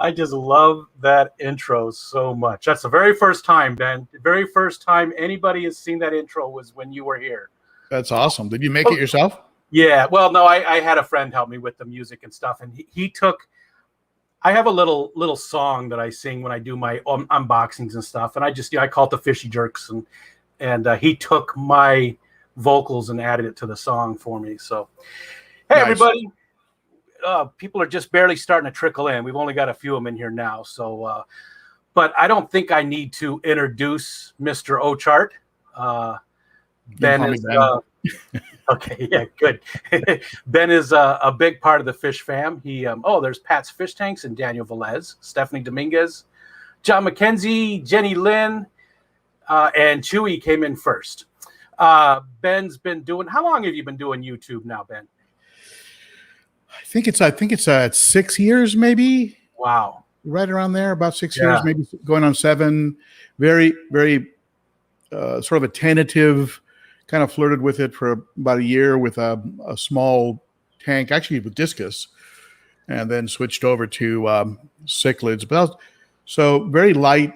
I just love that intro so much. That's the very first time, Ben. The very first time anybody has seen that intro was when you were here. That's awesome. Did you make it yourself? Yeah. Well, no, I had a friend help me with the music and stuff, and he took. I have a little song that I sing when I do my unboxings and stuff, and I call it the Fishy Jerks, and he took my vocals and added it to the song for me. So, hey, nice. Everybody. People are just barely starting to trickle in. We've only got a few of them in here now. So, but I don't think I need to introduce Mr. Ochart. Ben is okay. Yeah, good. Ben is a big part of the fish fam. There's Pat's Fish Tanks and Daniel Velez, Stephanie Dominguez, John McKenzie, Jenny Lynn, and Chewy came in first. Ben's been doing. How long have you been doing YouTube now, Ben? I think it's 6 years, maybe. Wow, right around there, about 6 years, maybe going on 7. Very, very sort of a tentative. Kind of flirted with it for about a year with a small tank, actually with discus, and then switched over to cichlids. But so very light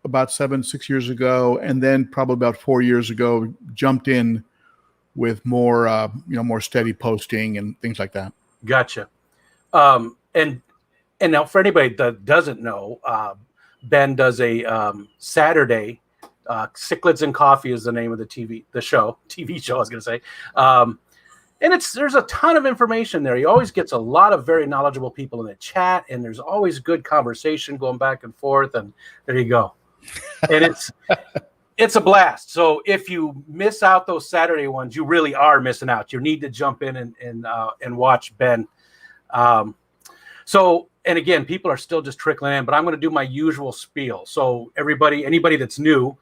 about 6 years ago, and then probably about 4 years ago jumped in with more more steady posting and things like that. Gotcha. And now for anybody that doesn't know, Ben does a Saturday. Cichlids and Coffee is the name of the TV show I was going to say. And there's a ton of information there. He always gets a lot of very knowledgeable people in the chat, and there's always good conversation going back and forth. And there you go. And it's a blast. So if you miss out those Saturday ones, you really are missing out. You need to jump in and watch Ben. And again, people are still just trickling in, but I'm going to do my usual spiel. So anybody that's new,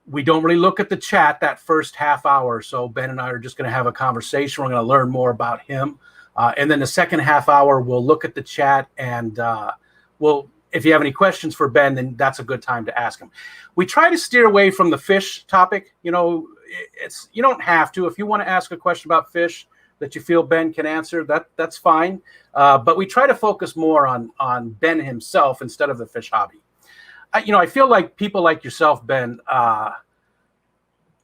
we don't really look at the chat that first half hour. So Ben and I are just going to have a conversation. We're going to learn more about him. And then the second half hour, we'll look at the chat and if you have any questions for Ben, then that's a good time to ask him. We try to steer away from the fish topic. You don't have to. If you want to ask a question about fish that you feel Ben can answer, that's fine. But we try to focus more on Ben himself instead of the fish hobby. I feel like people like yourself, Ben,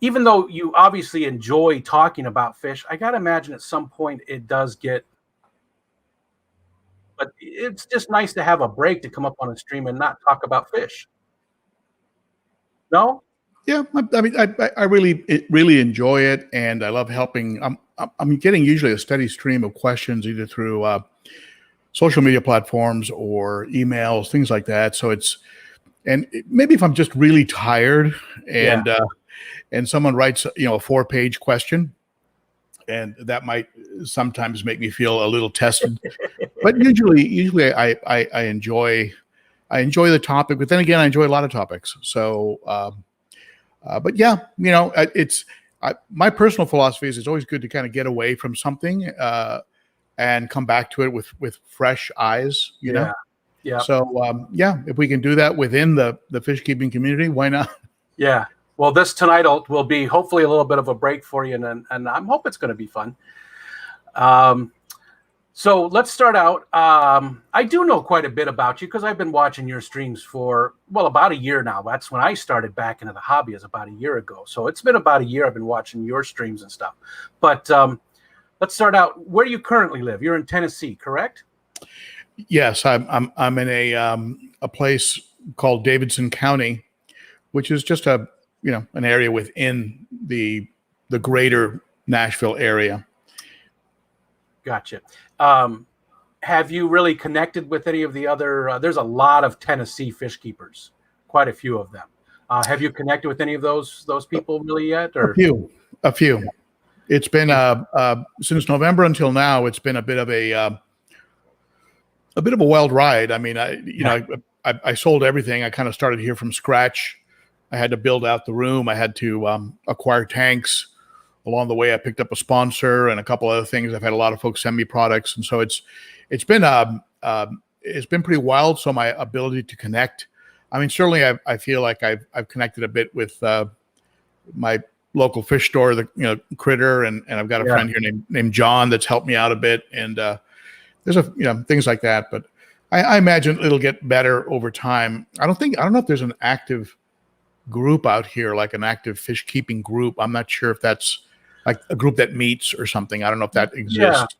even though you obviously enjoy talking about fish, I got to imagine at some point it does get. But it's just nice to have a break to come up on a stream and not talk about fish. No? Yeah, I mean, I really enjoy it, and I love helping. I'm getting usually a steady stream of questions either through social media platforms or emails, things like that. So maybe if I'm just really tired and someone writes a 4-page question, and that might sometimes make me feel a little tested. But usually I enjoy the topic. But then again, I enjoy a lot of topics. So, but yeah, my personal philosophy is it's always good to kind of get away from something and come back to it with fresh eyes. You know. Yeah. So if we can do that within the fish keeping community, why not? Yeah. Well, this tonight will be hopefully a little bit of a break for you, and I hope it's going to be fun. So let's start out. I do know quite a bit about you because I've been watching your streams for, about a year now. That's when I started back into the hobby, is about a year ago. So it's been about a year I've been watching your streams and stuff. But let's start out. Where do you currently live? You're in Tennessee, correct? Yes, I'm in a place called Davidson County, which is just an area within the greater Nashville area. Gotcha. Have you really connected with any of the other? There's a lot of Tennessee fish keepers, quite a few of them. Have you connected with any of those people really yet? Or a few. It's been since November until now. It's been a bit of a wild ride. I mean, I sold everything. I kind of started here from scratch. I had to build out the room. I had to acquire tanks. Along the way, I picked up a sponsor and a couple other things. I've had a lot of folks send me products, and so it's been pretty wild. So my ability to connect, I mean, certainly I feel like I've connected a bit with my local fish store, the Critter, and I've got a friend here named John that's helped me out a bit, and there's things like that. But I imagine it'll get better over time. I don't know if there's an active group out here, like an active fish keeping group. I'm not sure if that's like a group that meets or something. I don't know if that Yeah, exists.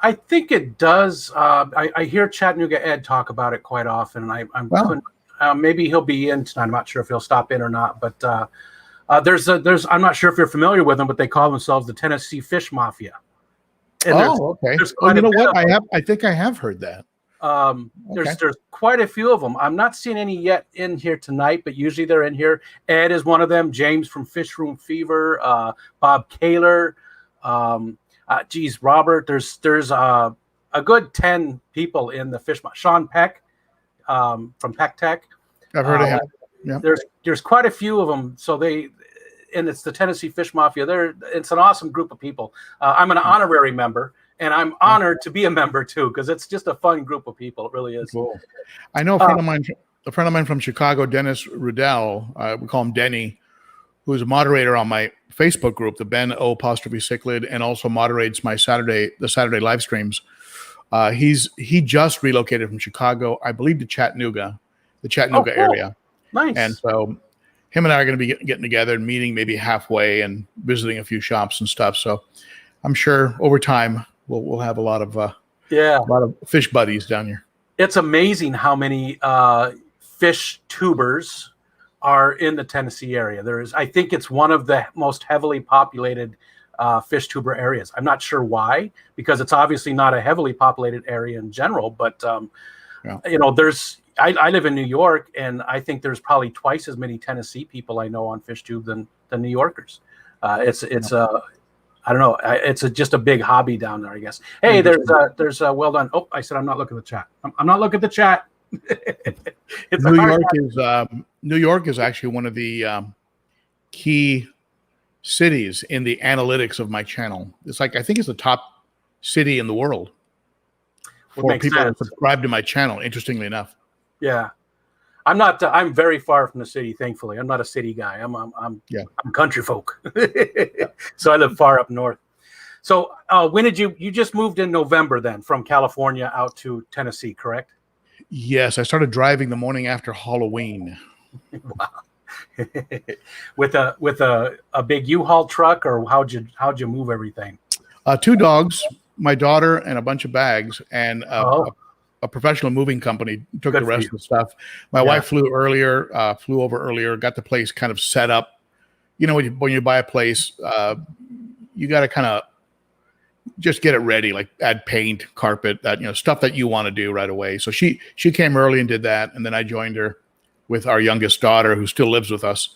I think it does. I hear Chattanooga Ed talk about it quite often, and Well, maybe he'll be in tonight. I'm not sure if he'll stop in or not, but there's I'm not sure if you're familiar with them, but they call themselves the Tennessee Fish Mafia. And okay. there's Well, quite you a know bit what? of them. I think I have heard that. Okay. There's quite a few of them. I'm not seeing any yet in here tonight, but usually they're in here. Ed is one of them. James from Fish Room Fever, Bob Kaler, Robert. There's a good 10 people in the fish. Sean Peck from Peck Tech. I've heard of him. Yeah. There's quite a few of them. So it's the Tennessee Fish Mafia. It's an awesome group of people. I'm an honorary member. And I'm honored to be a member too, because it's just a fun group of people. It really is. Cool. I know a friend of mine from Chicago, Dennis Rudell. We call him Denny, who's a moderator on my Facebook group, the Ben O apostrophe Cichlid, and also moderates the Saturday live streams. He just relocated from Chicago, I believe, to Chattanooga, the Chattanooga area. Nice. And so him and I are going to be getting together and meeting maybe halfway and visiting a few shops and stuff. So I'm sure over time we'll have a lot of fish buddies down here. It's amazing how many fish tubers are in the Tennessee area. I think it's one of the most heavily populated fish tuber areas. I'm not sure why, because it's obviously not a heavily populated area in general. But I live in New York, and I think there's probably twice as many Tennessee people I know on FishTube than New Yorkers. I don't know. It's just a big hobby down there, I guess. Hey, there's well done. Oh, I said I'm not looking at the chat. I'm not looking at the chat. New York is actually one of the key cities in the analytics of my channel. It's like I think it's the top city in the world for people that subscribe to my channel. Interestingly enough. Yeah. I'm not. I'm very far from the city. Thankfully, I'm not a city guy. I'm country folk. So I live far up north. So when did you just moved in November then from California out to Tennessee, correct? Yes, I started driving the morning after Halloween. Wow. with a big U-Haul truck, or how'd you move everything? 2 dogs, my daughter, and a bunch of bags, and a professional moving company took the rest of the stuff. My wife flew over earlier, got the place kind of set up. You know, when you buy a place, you got to kind of just get it ready, like add paint, carpet, that, stuff that you want to do right away. So she came early and did that. And then I joined her with our youngest daughter, who still lives with us.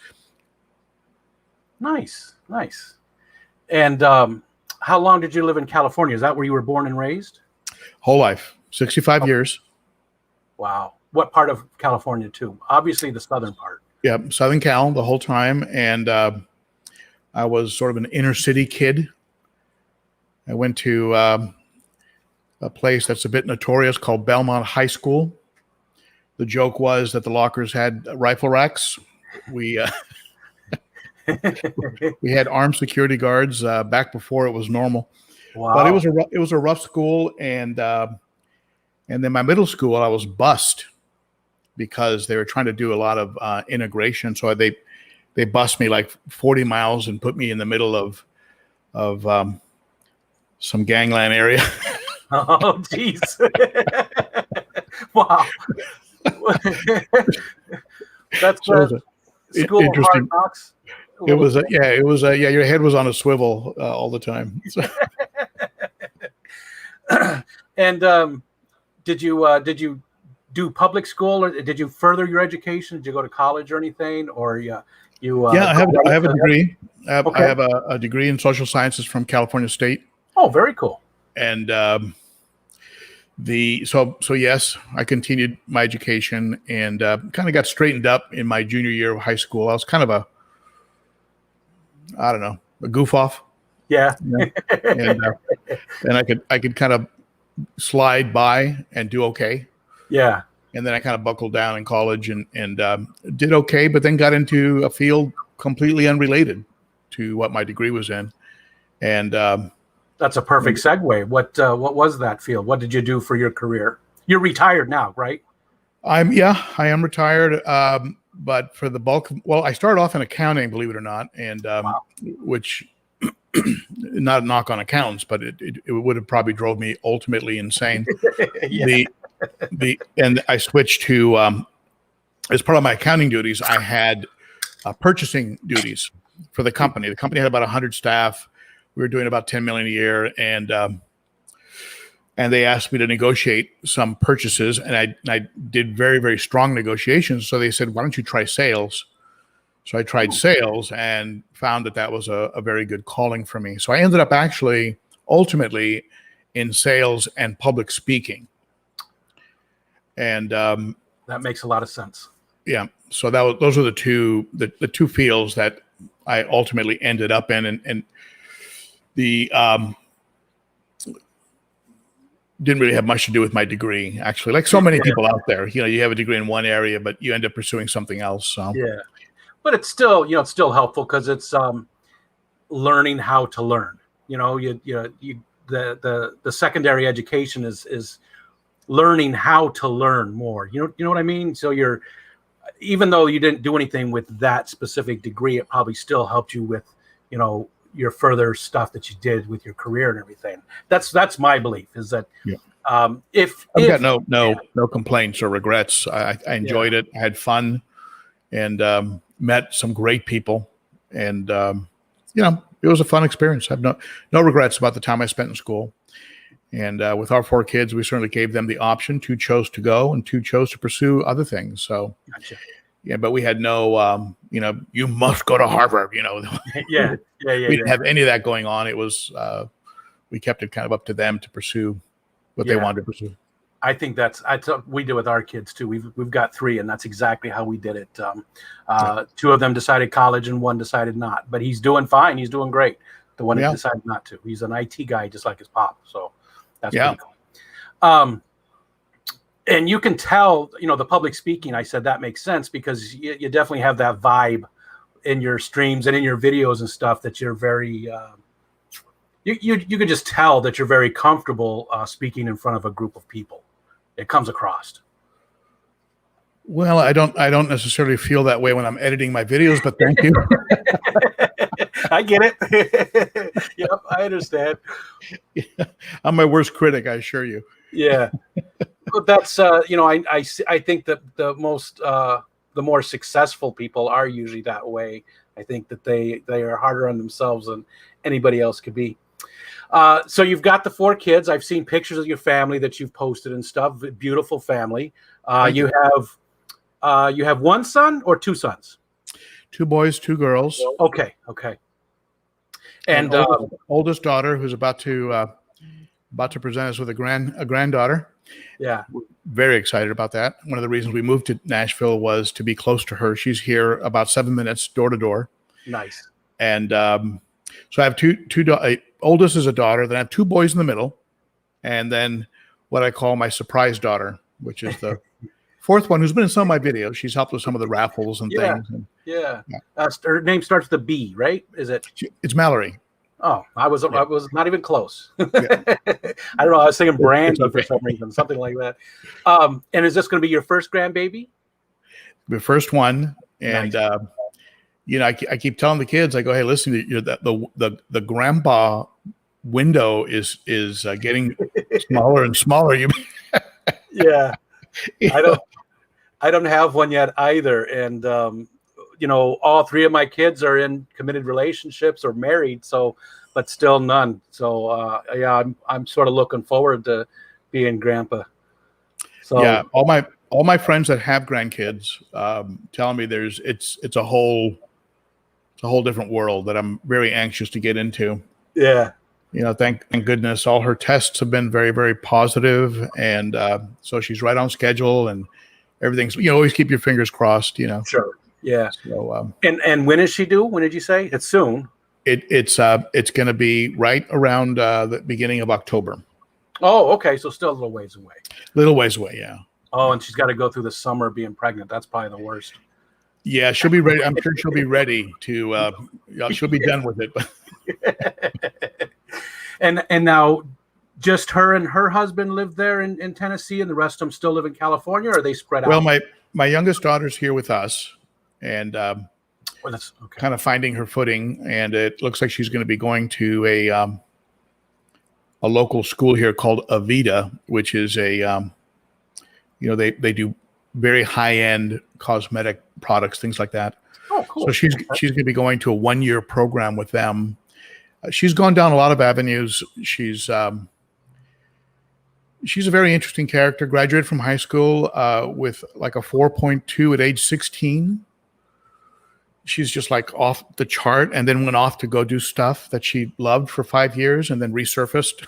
Nice. And how long did you live in California? Is that where you were born and raised? Whole life. 65 years. Wow. What part of California too? Obviously the southern part. Yeah, Southern Cal the whole time. And I was sort of an inner city kid. I went to a place that's a bit notorious called Belmont High School. The joke was that the lockers had rifle racks. We had armed security guards back before it was normal. Wow. But it was a rough school, and then my middle school I was bused because they were trying to do a lot of integration. So they bused me like 40 miles and put me in the middle of some gangland area. Oh, jeez. Wow. That's so school interesting. of hard knocks. It was your head was on a swivel all the time. So. And did you do public school, or did you further your education? Did you go to college or anything, or I have a degree. I Okay. have a degree in social sciences from California State. Oh, very cool. And so yes, I continued my education and kind of got straightened up in my junior year of high school. I was kind of a goof off. Yeah. And I could kind of slide by and do okay. Yeah. And then I kind of buckled down in college and did okay, but then got into a field completely unrelated to what my degree was in. And that's a perfect segue. What was that field? What did you do for your career? You're retired now, right? I am retired. But for the bulk, I started off in accounting, believe it or not, and Wow. which not a knock on accountants, but it would have probably drove me ultimately insane. Yeah. And I switched to as part of my accounting duties, I had purchasing duties for the company. The company had about 100 staff. We were doing about 10 million a year, and they asked me to negotiate some purchases, and I did very, very strong negotiations. So they said, "Why don't you try sales?" So I tried sales and found that was a very good calling for me. So I ended up actually ultimately in sales and public speaking. And that makes a lot of sense. Yeah. So those were the two fields that I ultimately ended up in, and the didn't really have much to do with my degree, actually. Like so many people out there, you have a degree in one area, but you end up pursuing something else. So yeah, but it's still helpful because it's learning how to learn. The secondary education is learning how to learn more. You know what I mean? So even though you didn't do anything with that specific degree, it probably still helped you with your further stuff that you did with your career and everything. That's my belief, is that if I've got no complaints or regrets. I enjoyed it. I had fun, and met some great people, and it was a fun experience. I have no regrets about the time I spent in school. And with our 4 kids, we certainly gave them the option. 2 chose to go, and 2 chose to pursue other things. So, Gotcha. Yeah, but we had no, you must go to Harvard. Yeah. We didn't have any of that going on. It was, we kept it kind of up to them to pursue what they wanted to pursue. I think we do with our kids too. We've got 3, and that's exactly how we did it. 2 of them decided college, and 1 decided not. But he's doing fine. He's doing great. The one that decided not to. He's an IT guy, just like his pop. So that's pretty cool. And you can tell, the public speaking. I said that makes sense because you definitely have that vibe in your streams and in your videos and stuff that you're very. You can just tell that you're very comfortable speaking in front of a group of people. It comes across. Well, I don't necessarily feel that way when I'm editing my videos, but thank you. I get it. Yep, I understand. Yeah, I'm my worst critic, I assure you. Yeah, but that's I think that the more successful people are usually that way. I think that they are harder on themselves than anybody else could be. So you've got the 4 kids. I've seen pictures of your family that you've posted and stuff. Beautiful family. You have 1 son or 2 sons? 2 boys, 2 girls. Okay. And oldest daughter, who's about to present us with a granddaughter. Yeah, very excited about that. One of the reasons we moved to Nashville was to be close to her. She's here about 7 minutes door to door. Nice. And so I have two. Oldest is a daughter. Then I have 2 boys in the middle, and then what I call my surprise daughter, which is the 4th one, who's been in some of my videos. She's helped with some of the raffles and things. And, her name starts with a B, right? Is it? It's Mallory. Oh, I was not even close. I don't know. I was thinking Brandy for some reason, something like that. And is this going to be your first grandbaby? The first one, and Nice. I keep telling the kids, I go, hey, listen, the grandpa window is getting smaller and smaller. Yeah, I don't have one yet either, and all 3 of my kids are in committed relationships or married, but still none. So I'm sort of looking forward to being grandpa. So yeah, all my friends that have grandkids telling me it's a whole different world that I'm very anxious to get into. Yeah. Thank goodness all her tests have been very, very positive, and so she's right on schedule, and everything's. Always keep your fingers crossed. Sure. Yeah. So, and when is she due? When did you say? It's soon. It's going to be right around the beginning of October. Oh, okay. So still a little ways away. Little ways away, yeah. Oh, and she's got to go through the summer being pregnant. That's probably the worst. Yeah, she'll be ready. I'm sure she'll be ready to. She'll be done with it. And now, just her and her husband live there in Tennessee, and the rest of them still live in California, or are they spread Well, out? my youngest daughter's here with us, and Well, that's okay. kind of finding her footing. And it looks like she's going to be going to a local school here called Avita, which is they do very high end cosmetic products, things like that. Oh, cool. So she's going to be going to a 1-year program with them. She's gone down a lot of avenues. She's a very interesting character. Graduated from high school with like a 4.2 at age 16. She's just like off the chart, and then went off to go do stuff that she loved for 5 years, and then resurfaced.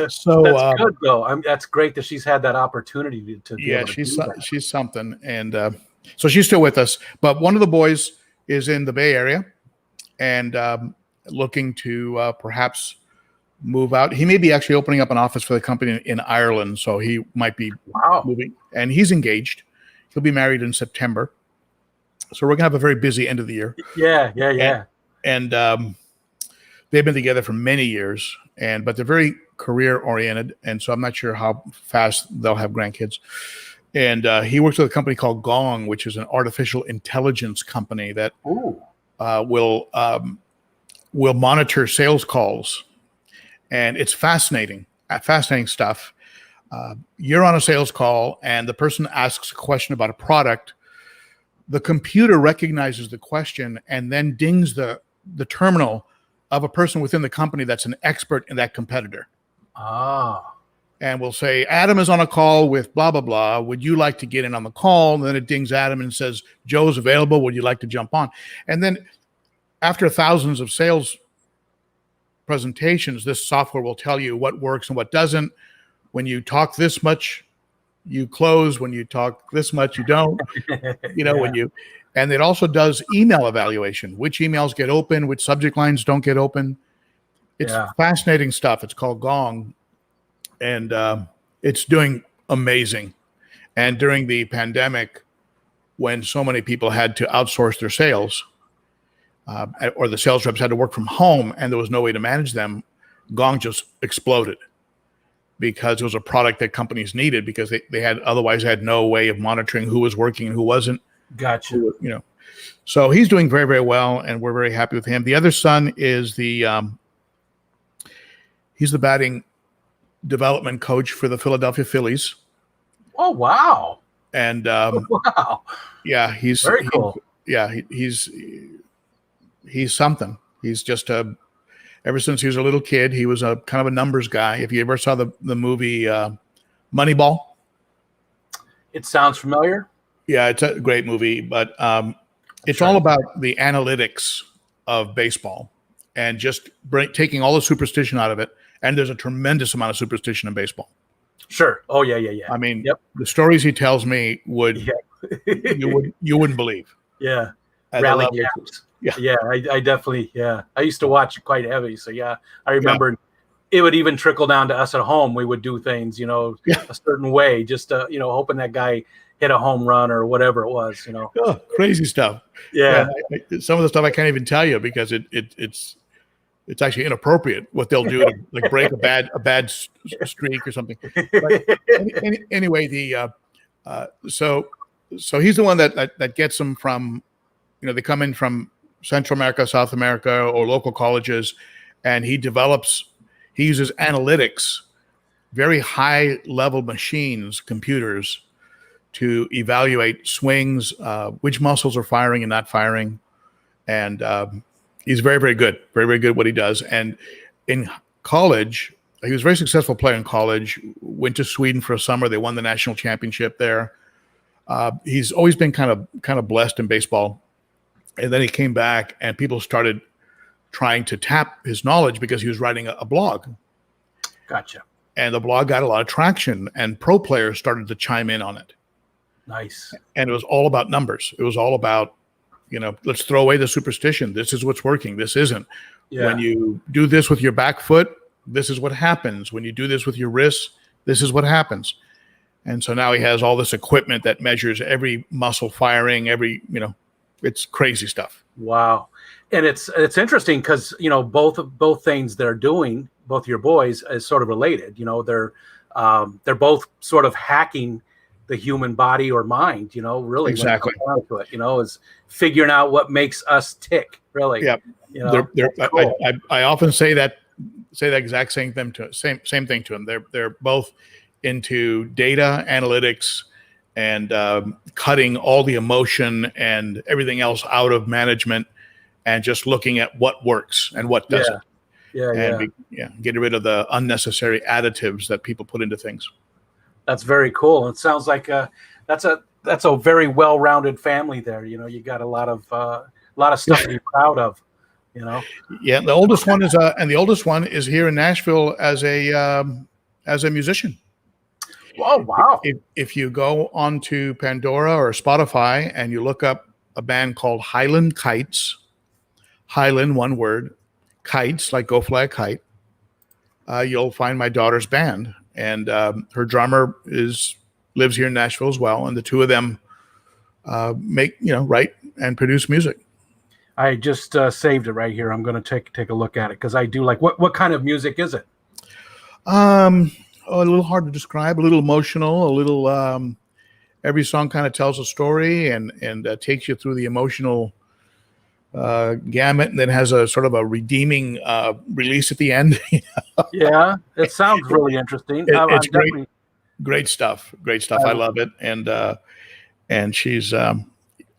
So that's good though. That's great that she's had that opportunity to be able to do that. She's something, and so she's still with us. But one of the boys is in the Bay Area, and looking to perhaps move out. He may be actually opening up an office for the company in Ireland, so he might be moving. And he's engaged. He'll be married in September, so we're gonna have a very busy end of the year. Yeah. And they've been together for many years, but they're very career oriented, and so I'm not sure how fast they'll have grandkids. And he works with a company called Gong, which is an artificial intelligence company that will monitor sales calls, and it's fascinating stuff. You're on a sales call, and the person asks a question about a product. The computer recognizes the question and then dings the terminal of a person within the company that's an expert in that competitor. And we'll say, Adam is on a call with blah, blah, blah. Would you like to get in on the call? And then it dings Adam and says, Joe's available. Would you like to jump on? And then after thousands of sales presentations, this software will tell you what works and what doesn't. When you talk this much, you close. When you talk this much, you don't. And it also does email evaluation, which emails get open, which subject lines don't get open. It's fascinating stuff. It's called Gong, and it's doing amazing. And during the pandemic, when so many people had to outsource their sales, or the sales reps had to work from home and there was no way to manage them, Gong just exploded because it was a product that companies needed, because they otherwise had no way of monitoring who was working and who wasn't. Gotcha. So he's doing very, very well, and we're very happy with him. The other son is he's the batting development coach for the Philadelphia Phillies. Oh, wow. And wow. Yeah, he's very cool. He's something. He's just ever since he was a little kid, he was a kind of a numbers guy. If you ever saw the movie Moneyball. It sounds familiar. Yeah, it's a great movie, but it's all about the analytics of baseball and just taking all the superstition out of it. And there's a tremendous amount of superstition in baseball. Sure. Oh, yeah. I mean, the stories he tells me you wouldn't believe. Yeah. Rally caps. Yeah. I definitely. Yeah. I used to watch it quite heavy. So yeah, I remember it would even trickle down to us at home. We would do things, a certain way, just hoping that guy hit a home run or whatever it was, Oh, crazy stuff. Yeah. Some of the stuff I can't even tell you because it's actually inappropriate what they'll do to like break a bad streak or something. But anyway, so he's the one that gets them from, they come in from Central America, South America, or local colleges, and he uses analytics, very high level machines, computers, to evaluate swings, which muscles are firing and not firing. And he's very, very good, very, very good at what he does. And in college, he was a very successful player in college, went to Sweden for a summer. They won the national championship there. He's always been kind of blessed in baseball. And then he came back and people started trying to tap his knowledge because he was writing a blog. Gotcha. And the blog got a lot of traction and pro players started to chime in on it. Nice. And it was all about numbers. It was all about, let's throw away the superstition. This is what's working. This isn't. Yeah. When you do this with your back foot, this is what happens. When you do this with your wrists, this is what happens. And so now he has all this equipment that measures every muscle firing, It's crazy stuff. Wow. And it's interesting because, both things they're doing, both your boys, is sort of related. They're both sort of hacking the human body or mind, really Exactly. when it comes down to it, is figuring out what makes us tick, really. Yeah. Cool. I often say that exact same thing to them. They're both into data analytics and cutting all the emotion and everything else out of management and just looking at what works and what doesn't. Get rid of the unnecessary additives that people put into things. That's very cool. It sounds like that's a very well-rounded family there. You got a lot of stuff to be proud of. Yeah, the oldest one is here in Nashville as a musician. Oh, wow. If you go onto Pandora or Spotify and you look up a band called Highland Kites, Highland, one word, Kites, like go fly a kite, you'll find my daughter's band. And her drummer lives here in Nashville as well. And the two of them write and produce music. I just saved it right here. I'm going to take a look at it because I do like what kind of music is it? A little hard to describe, a little emotional, a little every song kind of tells a story and takes you through the emotional gamut, and then has a sort of a redeeming release at the end. Yeah, it sounds really interesting. It's great stuff. I love it. And she's of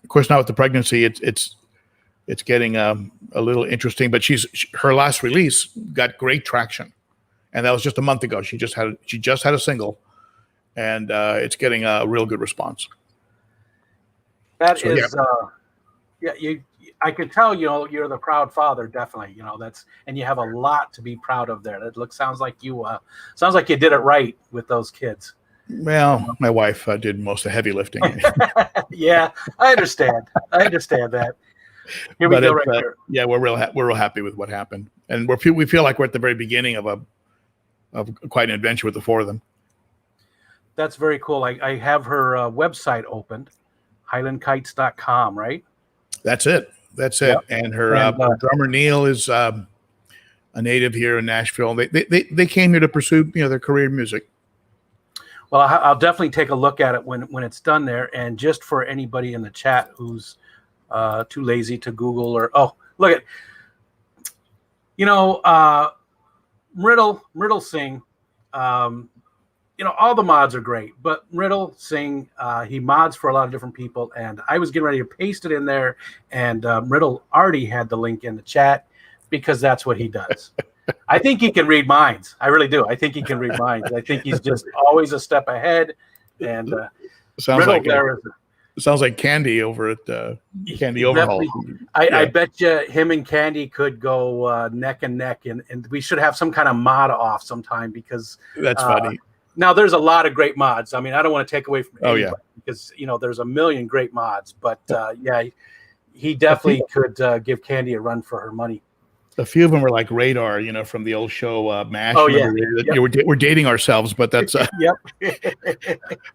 course now with the pregnancy, it's getting a little interesting, but her last release got great traction. And that was just a month ago. She just had a single, and it's getting a real good response. That so, is, I could tell you're the proud father, definitely. And you have a lot to be proud of there. That sounds like you did it right with those kids. Well, my wife did most of the heavy lifting. Yeah, I understand. That. Here we go, right here. Yeah, we're real happy with what happened, and we feel like we're at the very beginning of quite an adventure with the four of them. That's very cool. I have her website opened, highlandkites.com, right? That's it. Yep. And her drummer Neil is a native here in Nashville. They came here to pursue their career in music. Well, I'll definitely take a look at it when it's done there. And just for anybody in the chat who's too lazy to Google look at Riddle Singh, all the mods are great, but Riddle Singh, he mods for a lot of different people, and I was getting ready to paste it in there, and Riddle already had the link in the chat because that's what he does. I think he can read minds. I really do. I think he can read minds. I think he's just always a step ahead, and sounds like Candy over at Candy Overhaul. I bet you him and Candy could go neck and neck, and we should have some kind of mod off sometime because that's funny. Now there's a lot of great mods. I mean, I don't want to take away from anybody because there's a million great mods, but he definitely could give Candy a run for her money. A few of them were like Radar, from the old show MASH. Oh yeah, we're dating ourselves, but that's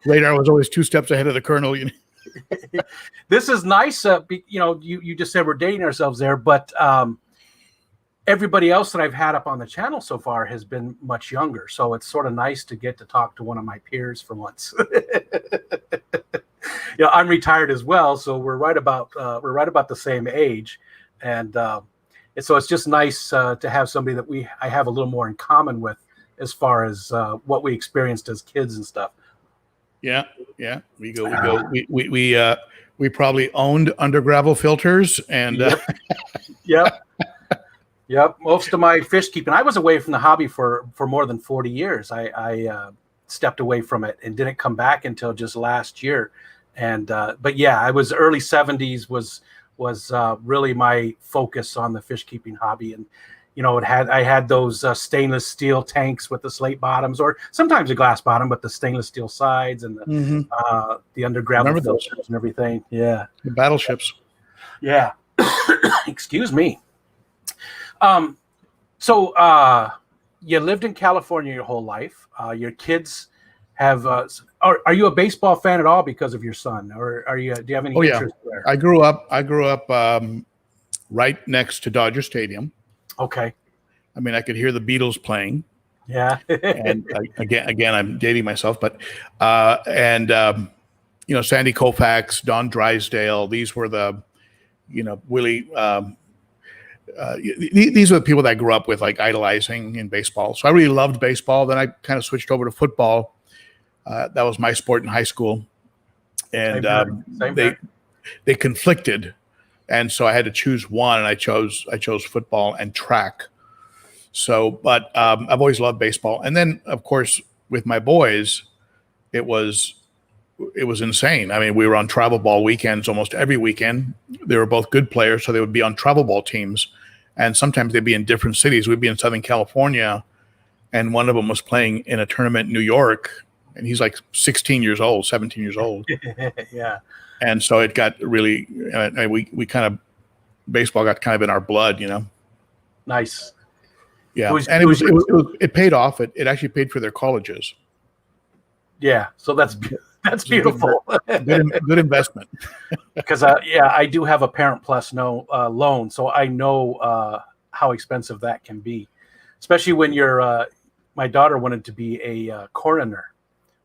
Radar was always two steps ahead of the Colonel. This is nice. You just said we're dating ourselves there, but everybody else that I've had up on the channel so far has been much younger. So it's sort of nice to get to talk to one of my peers for once. I'm retired as well, so we're right about the same age, and so it's just nice to have somebody that I have a little more in common with as far as what we experienced as kids and stuff. Yeah. We probably owned under gravel filters and. Yep. Most of my fish keeping, I was away from the hobby for more than 40 years. I stepped away from it and didn't come back until just last year. And but yeah, I was early 70s was really my focus on the fish keeping hobby. And I had those stainless steel tanks with the slate bottoms, or sometimes a glass bottom, but the stainless steel sides and the under gravel filters and everything. Yeah, the battleships. Yeah. Excuse me. So you lived in California your whole life. Your kids have. Are you a baseball fan at all because of your son, or do you have any Oh yeah, interest there? I grew up right next to Dodger Stadium. Okay. I mean, I could hear the Beatles playing. Yeah. And again, I'm dating myself, but Sandy Koufax, Don Drysdale, these were the, Willie. These are the people that I grew up with, like idolizing in baseball. So I really loved baseball. Then I kind of switched over to football. That was my sport in high school, and Same here. they conflicted, and so I had to choose one, and I chose football and track. So, but I've always loved baseball, and then of course with my boys, it was insane. I mean, we were on travel ball weekends almost every weekend. They were both good players, so they would be on travel ball teams, and sometimes they'd be in different cities. We'd be in Southern California, and one of them was playing in a tournament in New York, and he's like 16 years old, 17 years old. Yeah. And so it got really, we kind of, baseball got kind of in our blood, Nice. Yeah, it paid off. It actually paid for their colleges. Yeah, so that's beautiful. Good investment. Because I do have a Parent Plus loan, so I know how expensive that can be, especially when my daughter wanted to be a coroner,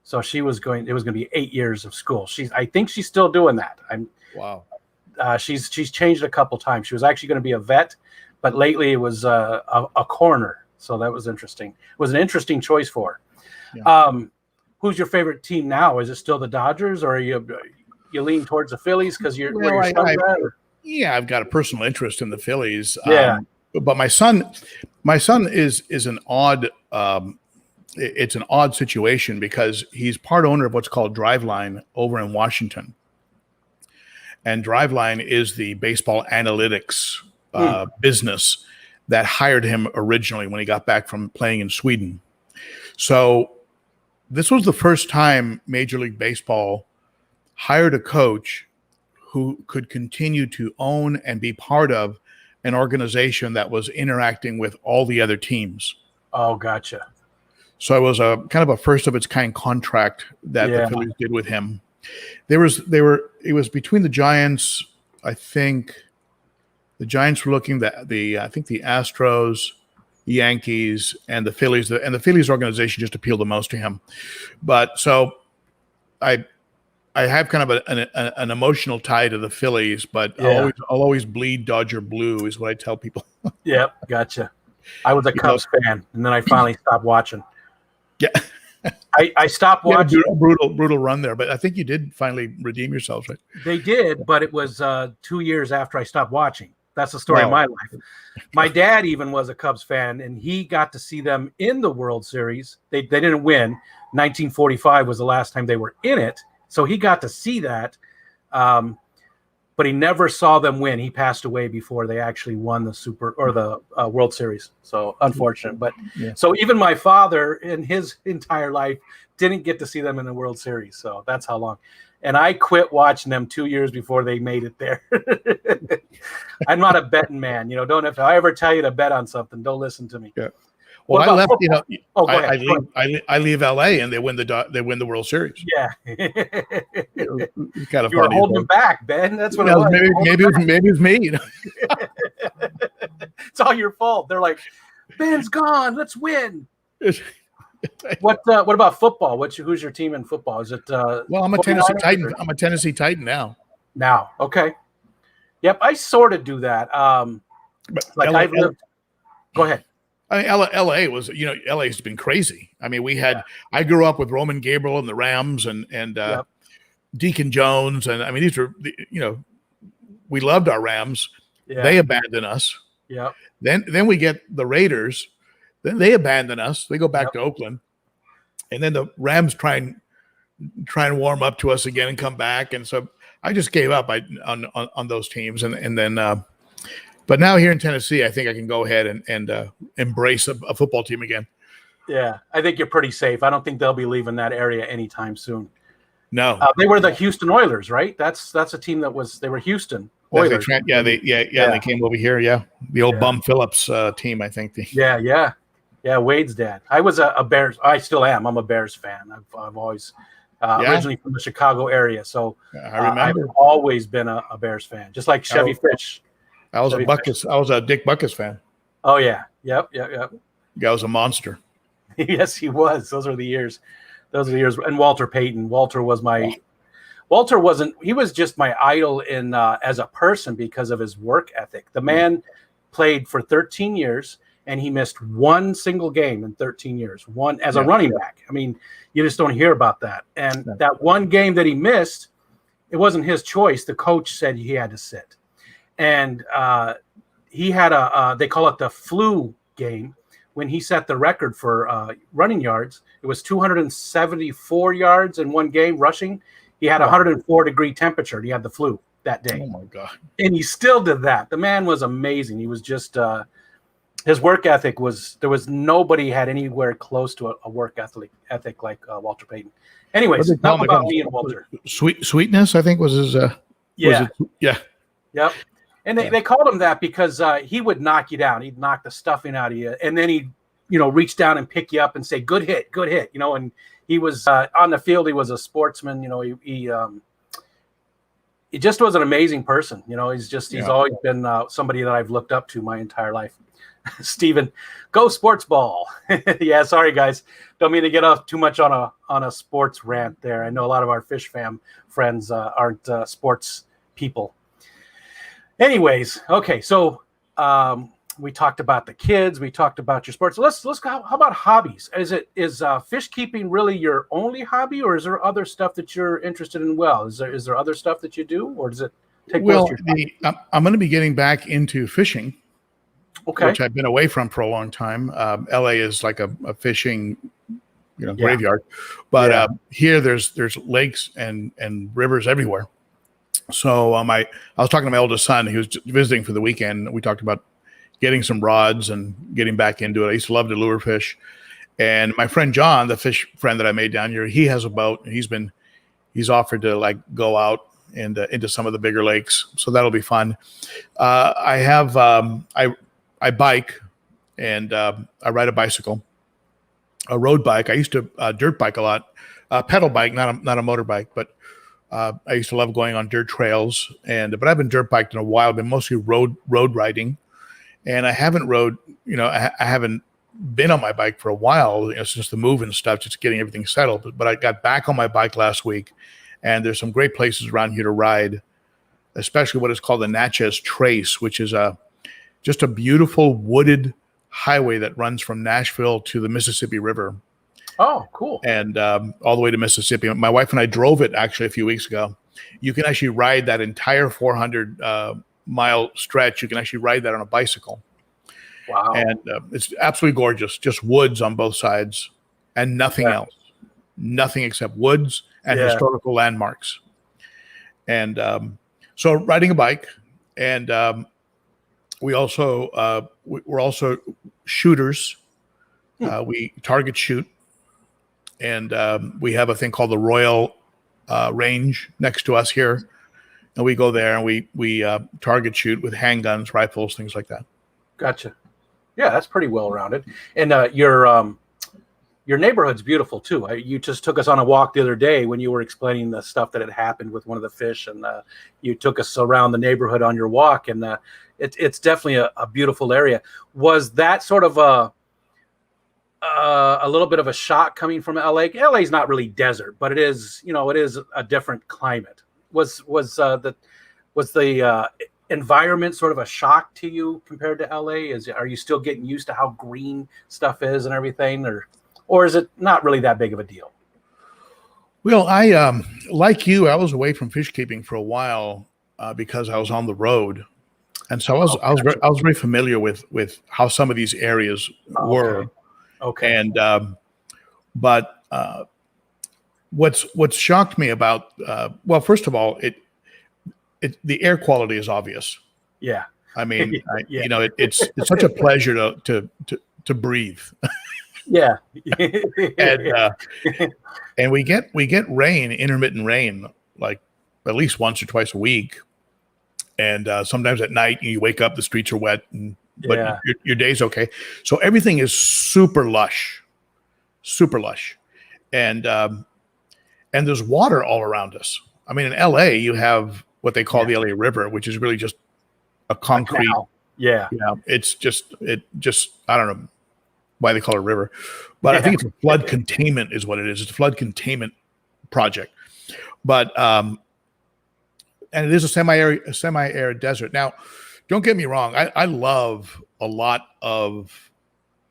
so it was going to be 8 years of school. I think she's still doing that. Wow. She's changed a couple times. She was actually going to be a vet, but lately it was a coroner. So that was interesting. It was an interesting choice for her. Yeah. Who's your favorite team now? Is it still the Dodgers, or are you lean towards the Phillies because you're where your son's at? Yeah, I've got a personal interest in the Phillies. Yeah. But my son is an odd. It's an odd situation because he's part owner of what's called Driveline over in Washington. And Driveline is the baseball analytics business that hired him originally when he got back from playing in Sweden. So this was the first time Major League Baseball hired a coach who could continue to own and be part of an organization that was interacting with all the other teams. Oh, gotcha. So it was a kind of a first of its kind contract that the Phillies did with him. It was between the Giants. I think the Giants were looking I think the Astros, Yankees, and the Phillies. And the Phillies organization just appealed the most to him. But so I have kind of an emotional tie to the Phillies, but I'll always bleed Dodger blue is what I tell people. Yep, gotcha. I was a Cubs fan, and then I finally stopped watching. Yeah. I stopped watching. A brutal run there, but I think you did finally redeem yourselves, right? They did, but it was 2 years after I stopped watching. That's the story of my life. My dad even was a Cubs fan, and he got to see them in the World Series. They didn't win. 1945 was the last time they were in it, so he got to see that. But he never saw them win. He passed away before they actually won the World Series. So unfortunate. But so even my father in his entire life didn't get to see them in the World Series. So that's how long. And I quit watching them 2 years before they made it there. I'm not a betting man. If I ever tell you to bet on something, don't listen to me. Yeah. Well, I left. I leave LA and they win the World Series. Yeah, kind of you were holding them back, Ben. That's what it was. Maybe it's me. It's all your fault. They're like, Ben's gone. Let's win. What about football? Who's your team in football? Is it? Well, I'm a Tennessee Titan. I'm a Tennessee Titan now. Now, okay. Yep, I sort of do that. I've lived. Go ahead. I mean, LA was, LA's been crazy. I mean, I grew up with Roman Gabriel and the Rams and Deacon Jones. And I mean, these were, we loved our Rams. Yeah. They abandoned us. Yeah. Then we get the Raiders. Then they abandon us. They go back to Oakland. And then the Rams try and warm up to us again and come back. And so I just gave up on those teams. And then, but now here in Tennessee, I think I can go ahead and embrace a football team again. Yeah, I think you're pretty safe. I don't think they'll be leaving that area anytime soon. No, they were the Houston Oilers, right? That's a team they were Houston Oilers. They came over here. Yeah, the old Bum Phillips team, I think. Yeah. Yeah, Wade's dad. I was a Bears. I still am. I'm a Bears fan. I've always originally from the Chicago area, so I remember. I've always been a Bears fan, just like Chevy Fish. I was a Dick Butkus fan. Oh yeah, yep. Guy was a monster. Yes, he was. Those are the years. And Walter Payton. Walter wasn't. He was just my idol in as a person because of his work ethic. The man played for 13 years. And he missed one single game in 13 years, one as a running back. I mean, you just don't hear about that. And that one game that he missed, it wasn't his choice. The coach said he had to sit. And he had they call it the flu game. When he set the record for running yards, it was 274 yards in one game rushing. He had 104-degree temperature. He had the flu that day. Oh, my God. And he still did that. The man was amazing. He was just his work ethic there was nobody had anywhere close to a work ethic like Walter Payton. Anyways, enough about me and Walter. Sweetness, I think was his. Yeah. Yep. And they called him that because he would knock you down. He'd knock the stuffing out of you, and then he'd reach down and pick you up and say, "Good hit." And he was on the field. He was a sportsman. He just was an amazing person. He's always been somebody that I've looked up to my entire life. Steven, go sports ball. Yeah, sorry guys. Don't mean to get off too much on a sports rant there. I know a lot of our fish fam friends aren't sports people. Anyways, okay, so we talked about the kids, we talked about your sports. So let's go. How about hobbies? Is fish keeping really your only hobby, or is there other stuff that you're interested in? Is there other stuff that you do, or does it take most of your time? I'm going to be getting back into fishing. Okay. Which I've been away from for a long time. LA is like a fishing, graveyard, but here there's lakes and rivers everywhere. So I was talking to my oldest son. He was visiting for the weekend. We talked about getting some rods and getting back into it. I used to love to lure fish, and my friend John, the fish friend that I made down here, he has a boat. And he's offered to like go out and into some of the bigger lakes. So that'll be fun. I bike, and I ride a bicycle, a road bike. I used to dirt bike a lot, pedal bike, not a motorbike, but I used to love going on dirt trails. But I haven't dirt biked in a while. I've been mostly road riding, and I haven't rode. I haven't been on my bike for a while since the move and stuff, just getting everything settled. But I got back on my bike last week, and there's some great places around here to ride, especially what is called the Natchez Trace, which is just a beautiful wooded highway that runs from Nashville to the Mississippi River. Oh, cool. And all the way to Mississippi. My wife and I drove it actually a few weeks ago. You can actually ride that entire 400-mile stretch. You can actually ride that on a bicycle. Wow. And it's absolutely gorgeous. Just woods on both sides and nothing else. Nothing except woods and historical landmarks. And so riding a bike, and we're also shooters. We target shoot, and we have a thing called the Royal Range next to us here, and we go there and we target shoot with handguns, rifles, things like that. Gotcha. Yeah, that's pretty well rounded. And your neighborhood's beautiful too. You just took us on a walk the other day when you were explaining the stuff that had happened with one of the fish, and you took us around the neighborhood on your walk, and it's definitely a beautiful area. Was that sort of a little bit of a shock coming from LA? LA is not really desert, but it is a different climate. Was the environment sort of a shock to you compared to LA? Are you still getting used to how green stuff is and everything, or is it not really that big of a deal? Well, I like you, I was away from fish keeping for a while because I was on the road, and so I was very familiar with how some of these areas were. Okay. And but what's shocked me about well, first of all, the air quality is obvious. Yeah. I mean, it's such a pleasure to breathe. Yeah. And we get rain, intermittent rain, like at least once or twice a week. And sometimes at night you wake up, the streets are wet, and but Yeah. your day's okay. So everything is super lush, and there's water all around us. I mean, in LA, you have what they call the LA River, which is really just a concrete. Yeah. It's just I don't know why they call it a river, but I think it's a flood containment is what it is. It's a flood containment project, but and it is a semi-arid desert. Now, don't get me wrong. I love a lot of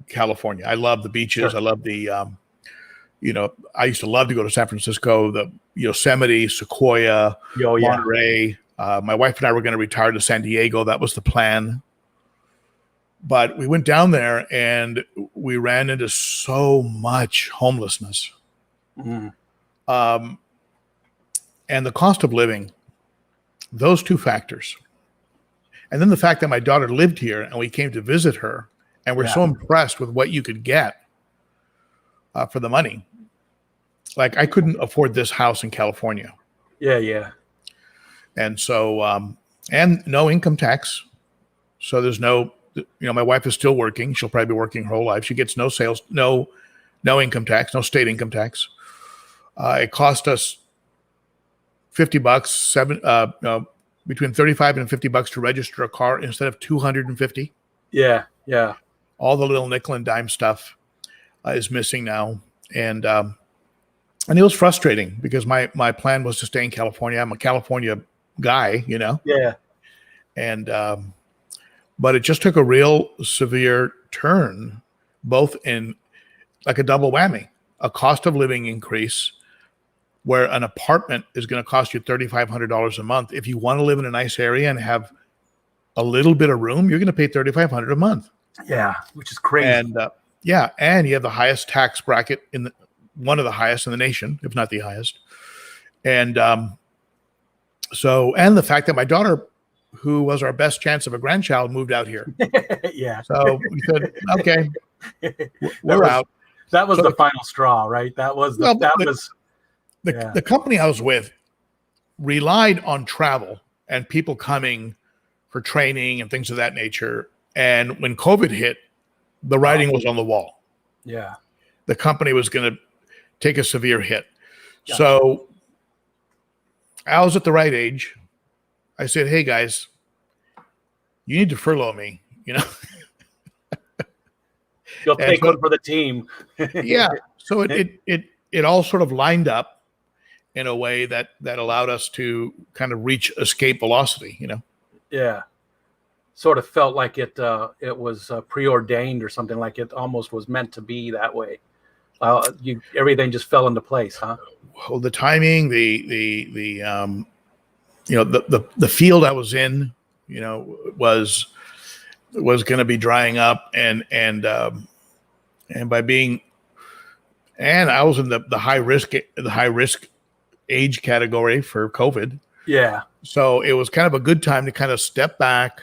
California. I love the beaches. Sure. I love the I used to love to go to San Francisco, the Yosemite, Sequoia, Monterey. My wife and I were going to retire to San Diego. That was the plan. But we went down there and we ran into so much homelessness. Mm. And the cost of living, those two factors. And then the fact that my daughter lived here and we came to visit her and we're so impressed with what you could get for the money. Like I couldn't afford this house in California. Yeah. And so, and no income tax. So there's no, my wife is still working. She'll probably be working her whole life. She gets no sales, no income tax, no state income tax. It cost us $50, between $35 and $50 to register a car instead of $250. Yeah. All the little nickel and dime stuff is missing now. And it was frustrating because my plan was to stay in California. I'm a California guy, Yeah. And, but it just took a real severe turn, both in like a double whammy, a cost of living increase where an apartment is going to cost you $3,500 a month. If you want to live in a nice area and have a little bit of room, you're going to pay $3,500 a month. Yeah, which is crazy. And and you have the highest tax bracket one of the highest in the nation, if not the highest. And and the fact that my daughter, who was our best chance of a grandchild, moved out here. Yeah. So we said, okay, we're out. That was the final straw, right? The company I was with relied on travel and people coming for training and things of that nature. And when COVID hit, the writing was on the wall. Yeah. The company was going to take a severe hit. Yeah. So I was at the right age. I said, hey guys, you need to furlough me, You'll take one for the team. Yeah. So it all sort of lined up in a way that allowed us to kind of reach escape velocity, Yeah. Sort of felt like it was preordained or something, like it almost was meant to be that way. Everything just fell into place, huh? Well, the timing, the field I was in, was going to be drying up, and by being, and I was in the high risk age category for COVID. Yeah. So it was kind of a good time to kind of step back,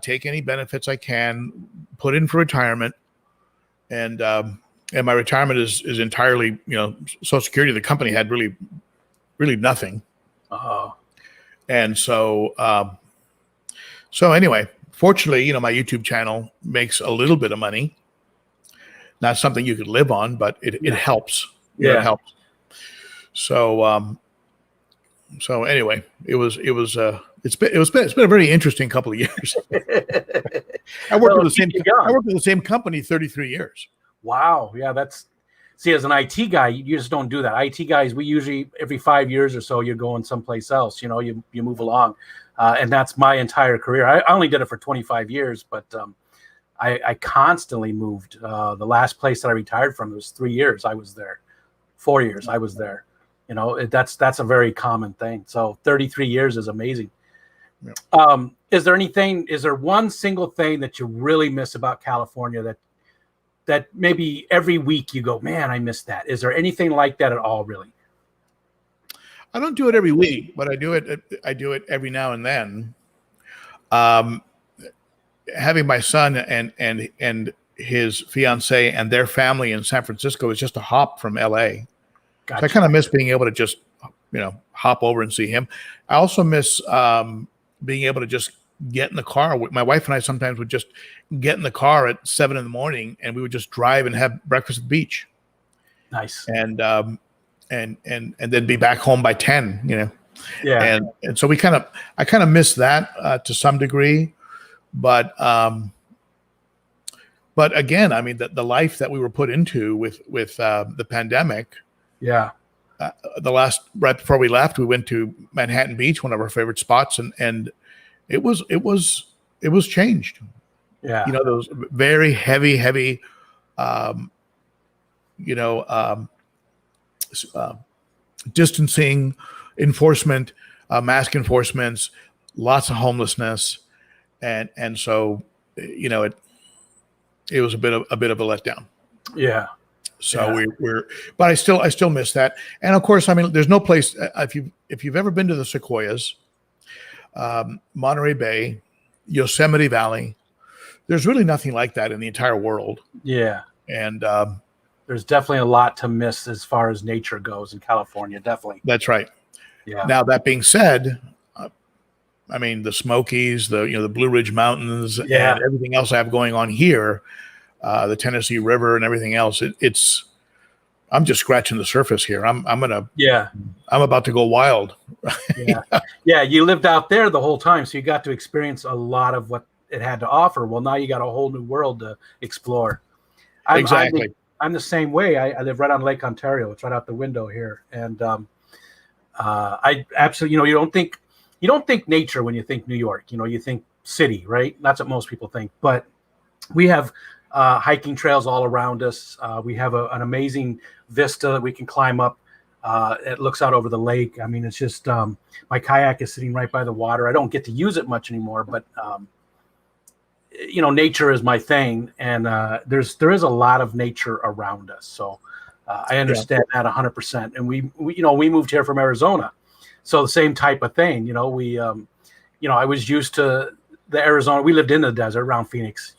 take any benefits I can, put in for retirement, and my retirement is entirely, Social Security. The company had really nothing. Oh. And so anyway, fortunately, my YouTube channel makes a little bit of money. Not something you could live on, but it helps. Yeah. It helps. So anyway, it's been a very interesting couple of years. I worked with the same company 33 years. Wow. Yeah, as an IT guy, you just don't do that. IT guys, we usually every 5 years or so, you're going someplace else. You move along, and that's my entire career. I only did it for 25 years, but I constantly moved. The last place that I retired from was 3 years. I was there. 4 years. I was there. That's a very common thing. So 33 years is amazing. Yeah. Is there one single thing that you really miss about California that maybe every week you go, man, I miss that? Is there anything like that at all, really? I don't do it every week, but I do it every now and then. Having my son and his fiance and their family in San Francisco is just a hop from LA. Gotcha. So I kind of miss being able to just, hop over and see him. I also miss being able to just get in the car. My wife and I sometimes would just get in the car at 7 a.m. and we would just drive and have breakfast at the beach. Nice. And then be back home by 10, Yeah. And so I kind of miss that to some degree, but again, I mean, the life that we were put into with the pandemic. Yeah. Right before we left, we went to Manhattan Beach, one of our favorite spots, and it was changed. Yeah. Those very heavy, distancing enforcement, mask enforcements, lots of homelessness, and so it was a bit of a letdown. Yeah. So but I still miss that. And of course, I mean, there's no place if you've ever been to the Sequoias, Monterey Bay, Yosemite Valley, there's really nothing like that in the entire world. Yeah. And there's definitely a lot to miss as far as nature goes in California. Definitely. That's right. Yeah. Now, that being said, I mean, the Smokies, the Blue Ridge Mountains, and everything else I have going on here, the Tennessee River and everything else, I'm just scratching the surface here. I'm about to go wild. Yeah. You lived out there the whole time, so you got to experience a lot of what it had to offer. Well, now you got a whole new world to explore. Exactly. I'm the same way. I live right on Lake Ontario. It's right out the window here, and I absolutely, you don't think nature when you think New York. You think city, right? That's what most people think. But we have hiking trails all around us. We have an amazing vista that we can climb up. It looks out over the lake. I mean, it's just my kayak is sitting right by the water. I don't get to use it much anymore, but nature is my thing, and there is a lot of nature around us. So I understand that 100%. And we moved here from Arizona, so the same type of thing. I was used to the Arizona. We lived in the desert around Phoenix,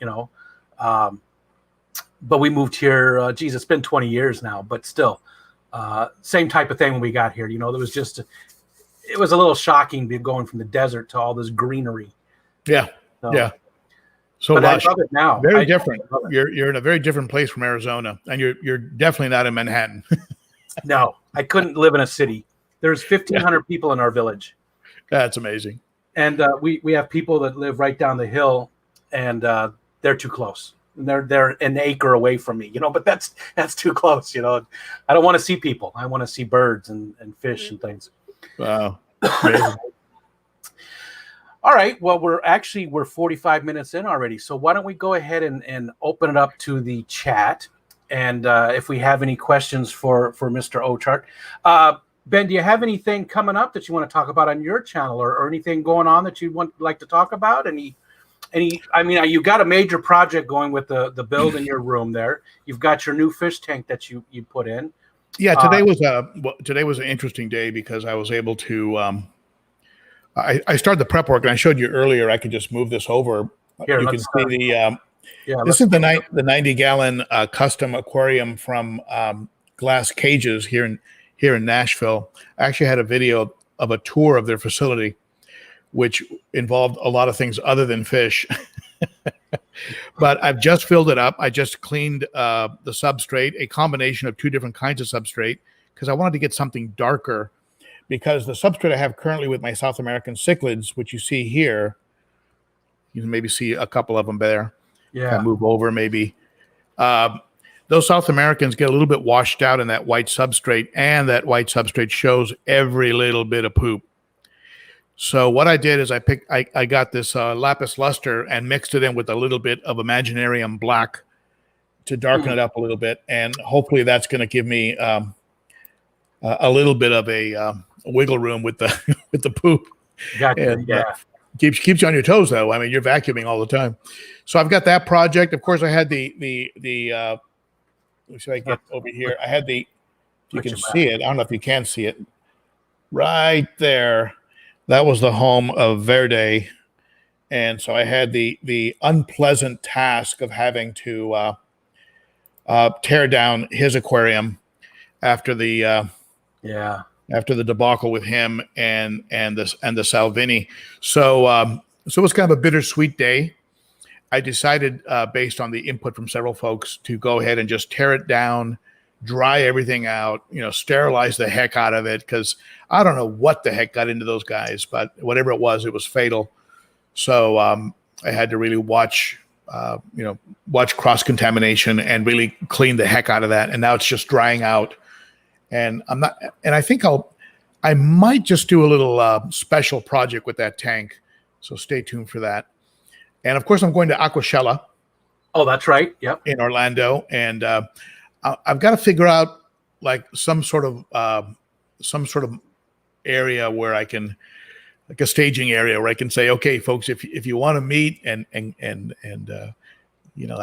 but we moved here. It's been 20 years now, but still, same type of thing when we got here. There was it was a little shocking going from the desert to all this greenery. Yeah. So, So but I love it now. Very different. You're in a very different place from Arizona, and you're definitely not in Manhattan. No, I couldn't live in a city. There's 1,500 people in our village. That's amazing. And we have people that live right down the hill, and they're too close. And they're an acre away from me, but that's too close. I don't want to see people. I want to see birds and fish and things. Wow. All right. Well, we're 45 minutes in already. So why don't we go ahead and open it up to the chat, and if we have any questions for Mr. Ochart. Ben, do you have anything coming up that you want to talk about on your channel, or anything going on that you'd like to talk about? I mean, you've got a major project going with the build in your room there. You've got your new fish tank that you put in. Yeah, today was an interesting day because I was able to. I started the prep work, and I showed you earlier. I could just move this over. Here, you can see this is the 90-gallon custom aquarium from Glass Cages here in Nashville. I actually had a video of a tour of their facility, which involved a lot of things other than fish. But I've just filled it up. I just cleaned the substrate, a combination of two different kinds of substrate, because I wanted to get something darker. Because the substrate I have currently with my South American cichlids, which you see here, you can maybe see a couple of them there. Yeah. Move over maybe. Those South Americans get a little bit washed out in that white substrate, and that white substrate shows every little bit of poop. So what I did is I got this lapis luster and mixed it in with a little bit of Imaginarium black to darken it up a little bit, and hopefully that's going to give me a little bit of a wiggle room with the with the poop. Gotcha. And, keeps you on your toes though. I mean, you're vacuuming all the time. So I've got that project. Of course, I had the let me see if I get over here. I had the, if you can see it. I don't know if you can see it. Right there. That was the home of Verde. And so I had the unpleasant task of having to tear down his aquarium after the after the debacle with him and the Salvini. So So it was kind of a bittersweet day. I decided, based on the input from several folks, to go ahead and just tear it down, dry everything out, sterilize the heck out of it, because I don't know what the heck got into those guys, but whatever it was fatal. So I had to really watch cross-contamination and really clean the heck out of that. And now it's just drying out. And I think I might just do a little special project with that tank. So stay tuned for that. And of course, I'm going to Aquashella. Oh, that's right. Yep. In Orlando. And I've got to figure out like some sort of area where I can, like a staging area where I can say, okay, folks, if you want to meet and I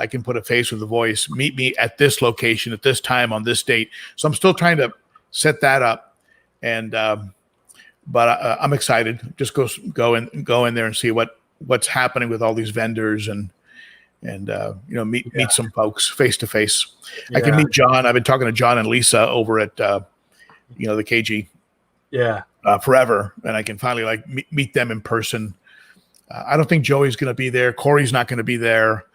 can put a face with a voice, meet me at this location at this time on this date. So I'm still trying to set that up, but I'm excited. Just go in there and see what's happening with all these vendors and meet some folks face to face. I can meet John. I've been talking to John and Lisa over at the KG. Yeah. Forever, and I can finally meet them in person. I don't think Joey's going to be there. Corey's not going to be there.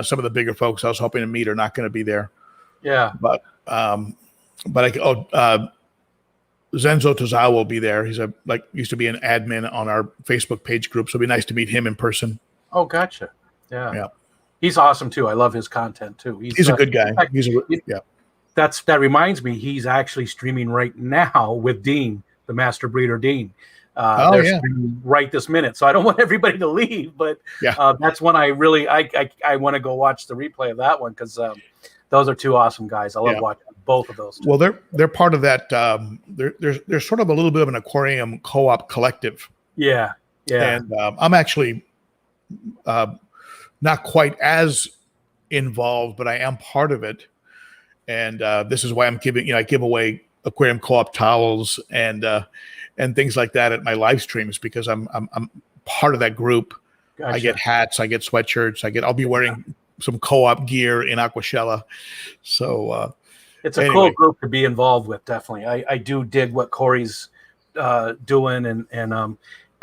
Some of the bigger folks I was hoping to meet are not going to be there. Yeah. But Zenzo Tozawa will be there. He's used to be an admin on our Facebook page group, so it'd be nice to meet him in person. Oh, gotcha. Yeah. He's awesome too. I love his content too. He's a good guy. That reminds me, he's actually streaming right now with Dean, the master breeder Dean. They're streaming right this minute, so I don't want everybody to leave, but that's when I want to go watch the replay of that one, because those are two awesome guys. I love watching both of those two. Well, they're part of that. They're sort of a little bit of an aquarium co-op collective. Yeah. And I'm actually not quite as involved, but I am part of it. And this is why I'm I give away aquarium co-op towels and things like that at my live streams, because I'm part of that group. Gotcha. I get hats, I get sweatshirts, I'll be wearing some co-op gear in Aquashella. So it's a cool group to be involved with. Definitely. I do dig what Corey's doing. And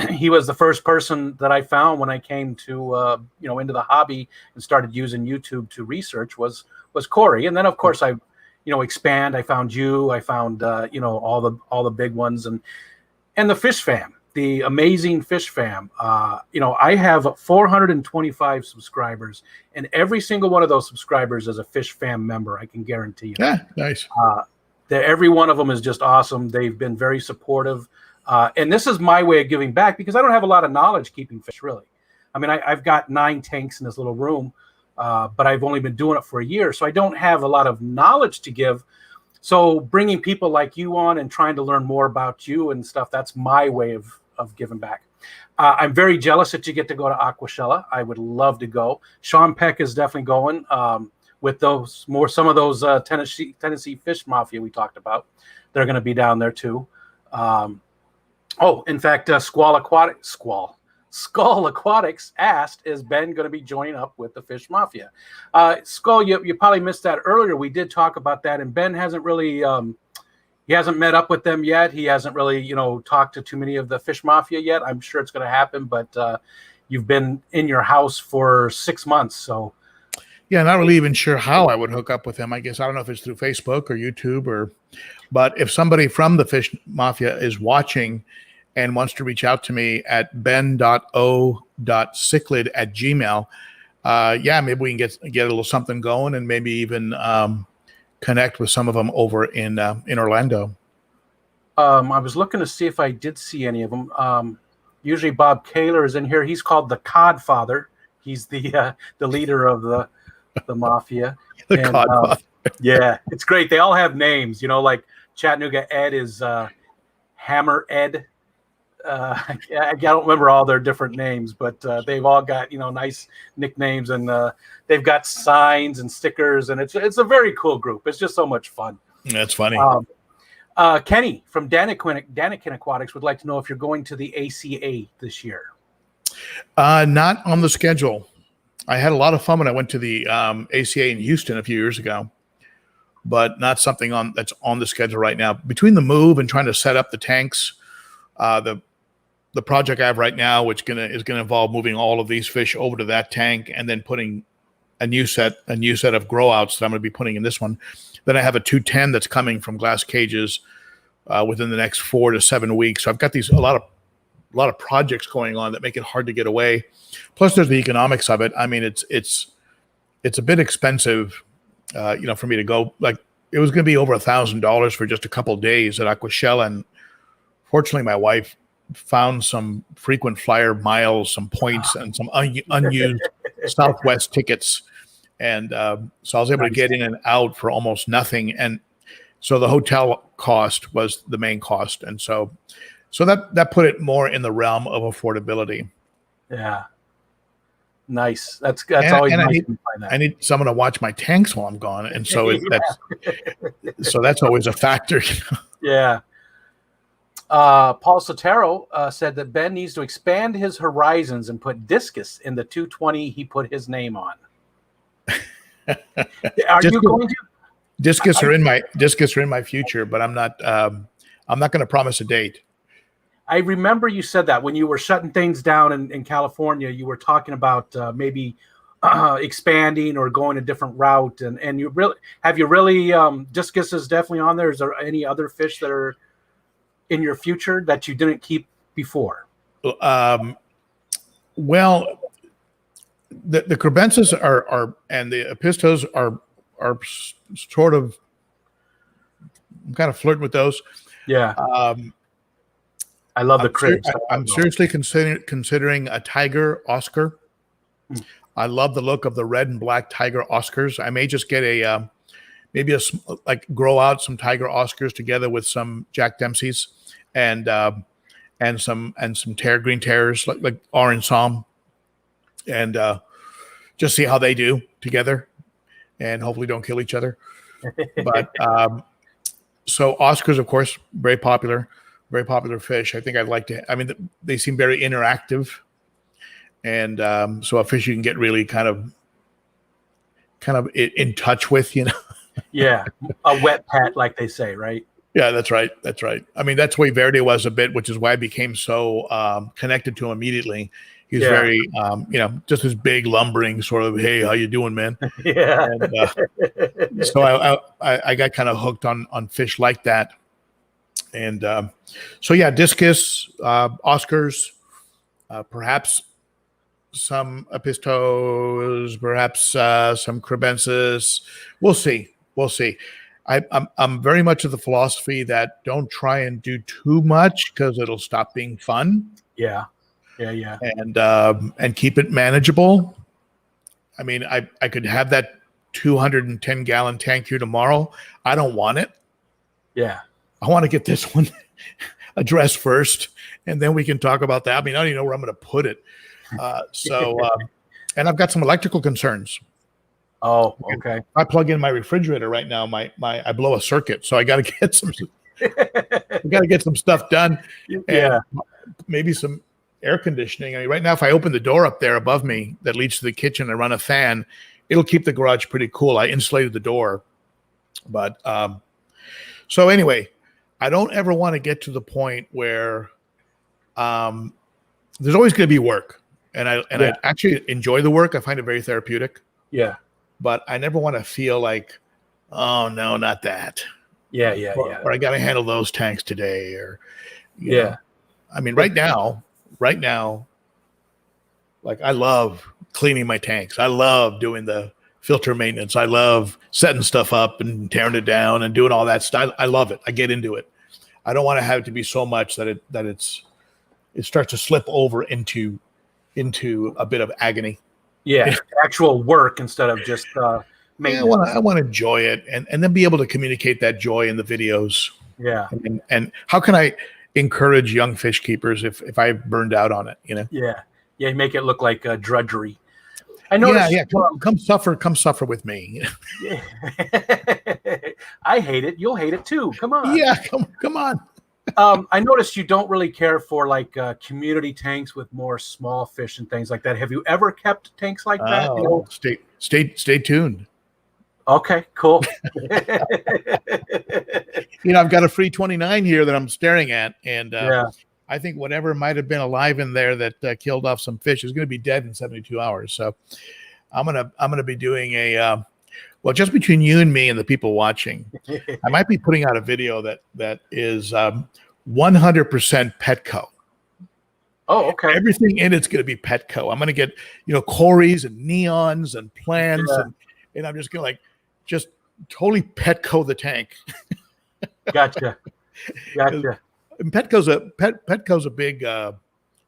he was the first person that I found when I came to, into the hobby and started using YouTube to research was Corey. And then of course I expand. I found you. I found all the big ones and the Fish Fam, the amazing Fish Fam. I have 425 subscribers, and every single one of those subscribers is a Fish Fam member. I can guarantee you. Yeah, nice. Every one of them is just awesome. They've been very supportive, and this is my way of giving back, because I don't have a lot of knowledge keeping fish, really. I mean, I've got 9 tanks in this little room. But I've only been doing it for a year, so I don't have a lot of knowledge to give. So bringing people like you on and trying to learn more about you and stuff, that's my way of giving back. I'm very jealous that you get to go to Aquashella. I would love to go. Sean Peck is definitely going with some of those Tennessee Fish Mafia we talked about. They're going to be down there too. In fact, Skull Aquatics asked, is Ben going to be joining up with the Fish Mafia? Skull, you probably missed that earlier. We did talk about that, and Ben hasn't really he hasn't met up with them yet. He hasn't really talked to too many of the Fish Mafia yet. I'm sure it's going to happen, but you've been in your house for 6 months, so yeah, not really even sure how I would hook up with him. I guess I don't know if it's through Facebook or YouTube but if somebody from the Fish Mafia is watching and wants to reach out to me at ben.o.cichlid@gmail.com. Maybe we can get a little something going, and maybe even connect with some of them over in Orlando. I was looking to see if I did see any of them. Usually Bob Kaler is in here. He's called the Codfather. He's the leader of the Mafia. Codfather. Yeah, it's great. They all have names, like Chattanooga Ed is Hammer Ed. I don't remember all their different names, but they've all got nice nicknames, and they've got signs and stickers, and it's a very cool group. It's just so much fun. That's funny. Kenny from Danikin Aquatics would like to know if you're going to the ACA this year. Not on the schedule. I had a lot of fun when I went to the ACA in Houston a few years ago, but not something that's on the schedule right now. Between the move and trying to set up the tanks, the the project I have right now, which is gonna involve moving all of these fish over to that tank and then putting a new set of grow outs that I'm going to be putting in this one. Then I have a 210 that's coming from glass cages within the next 4 to 7 weeks. So I've got a lot of projects going on that make it hard to get away. Plus, there's the economics of it. I mean, it's a bit expensive, for me to go. Like, it was going to be over $1,000 for just a couple of days at Aquashell, and fortunately, my wife found some frequent flyer miles, some points, and some unused Southwest tickets. And so I was able to get in and out for almost nothing. And so the hotel cost was the main cost. And so that put it more in the realm of affordability. Yeah. Nice. That's always nice to find that. I need someone to watch my tanks while I'm gone. And so that's always a factor. Yeah. Paul Sotero said that Ben needs to expand his horizons and put discus in the 220 he put his name on. Are you going to? Discus are in my future, but I'm not going to promise a date. I remember you said that when you were shutting things down in California, you were talking about maybe expanding or going a different route. And you really discus is definitely on there. Is there any other fish that are in your future that you didn't keep before? Well, the crebensis are and the apistos are sort of, I'm kind of flirting with those. Yeah. I love the cribs. I'm seriously considering a tiger Oscar. I love the look of the red and black tiger Oscars. I may just get grow out some tiger Oscars together with some Jack Dempsey's and some green terrors like orange Somme, and just see how they do together, and hopefully don't kill each other. But so Oscars, of course, very popular fish. I think I'd like to. I mean, they seem very interactive, and so a fish you can get really kind of in touch with, Yeah, a wet pet, like they say, right? Yeah, that's right. I mean, that's the way Verde was a bit, which is why I became so connected to him immediately. He's very, just this big lumbering sort of, hey, how you doing, man? Yeah. And, so I got kind of hooked on fish like that. And so, yeah, discus, Oscars, perhaps some apistos, perhaps some crebensis. We'll see. I'm very much of the philosophy that don't try and do too much because it'll stop being fun. Yeah. And keep it manageable. I mean, I could have that 210-gallon tank here tomorrow. I don't want it. Yeah. I want to get this one addressed first, and then we can talk about that. I mean, I don't even know where I'm going to put it. And I've got some electrical concerns. Oh, okay. I plug in my refrigerator right now. I blow a circuit, so I got to get some stuff done. And maybe some air conditioning. I mean, right now, if I open the door up there above me that leads to the kitchen and run a fan, it'll keep the garage pretty cool. I insulated the door, but so anyway, I don't ever want to get to the point where there's always going to be work, and I actually enjoy the work. I find it very therapeutic. Yeah. But I never want to feel like, oh no, not that. Yeah. Or I got to handle those tanks today, or you know. I mean, right now, like I love cleaning my tanks. I love doing the filter maintenance. I love setting stuff up and tearing it down and doing all that stuff. I love it. I get into it. I don't want to have it to be so much that it starts to slip over into a bit of agony. Yeah, actual work instead of just maintenance. I want to enjoy it and then be able to communicate that joy in the videos. Yeah. And how can I encourage young fish keepers if I've burned out on it, Yeah. You make it look like drudgery. I noticed. Yeah. Come suffer with me. Yeah. I hate it. You'll hate it too. Come on. Yeah, come on. I noticed you don't really care for like community tanks with more small fish and things like that. Have you ever kept tanks like that? Oh, stay tuned. Okay, cool. I've got a free 29 here that I'm staring at, and I think whatever might have been alive in there that killed off some fish is going to be dead in 72 hours. So I'm gonna be doing a well, just between you and me and the people watching, I might be putting out a video that is 100% Petco. Oh, okay. Everything in it's going to be Petco. I'm going to get, Corys and neons and plants, and I'm just going to just totally Petco the tank. Gotcha. And Petco's a big,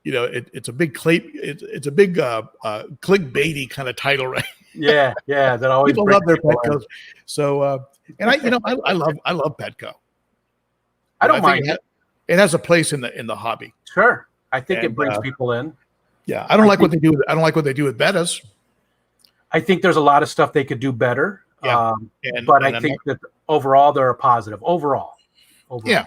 it's a big it's a big clickbaity kind of title, right? Yeah. That always people love their Petcos. So, and I love Petco. I don't mind it. It has a place in the hobby. Sure. I think it brings people in. Yeah, I don't like what they do. I don't like what they do with bettas. I think there's a lot of stuff they could do better. Yeah. But I think that overall they're a positive. Overall. Yeah.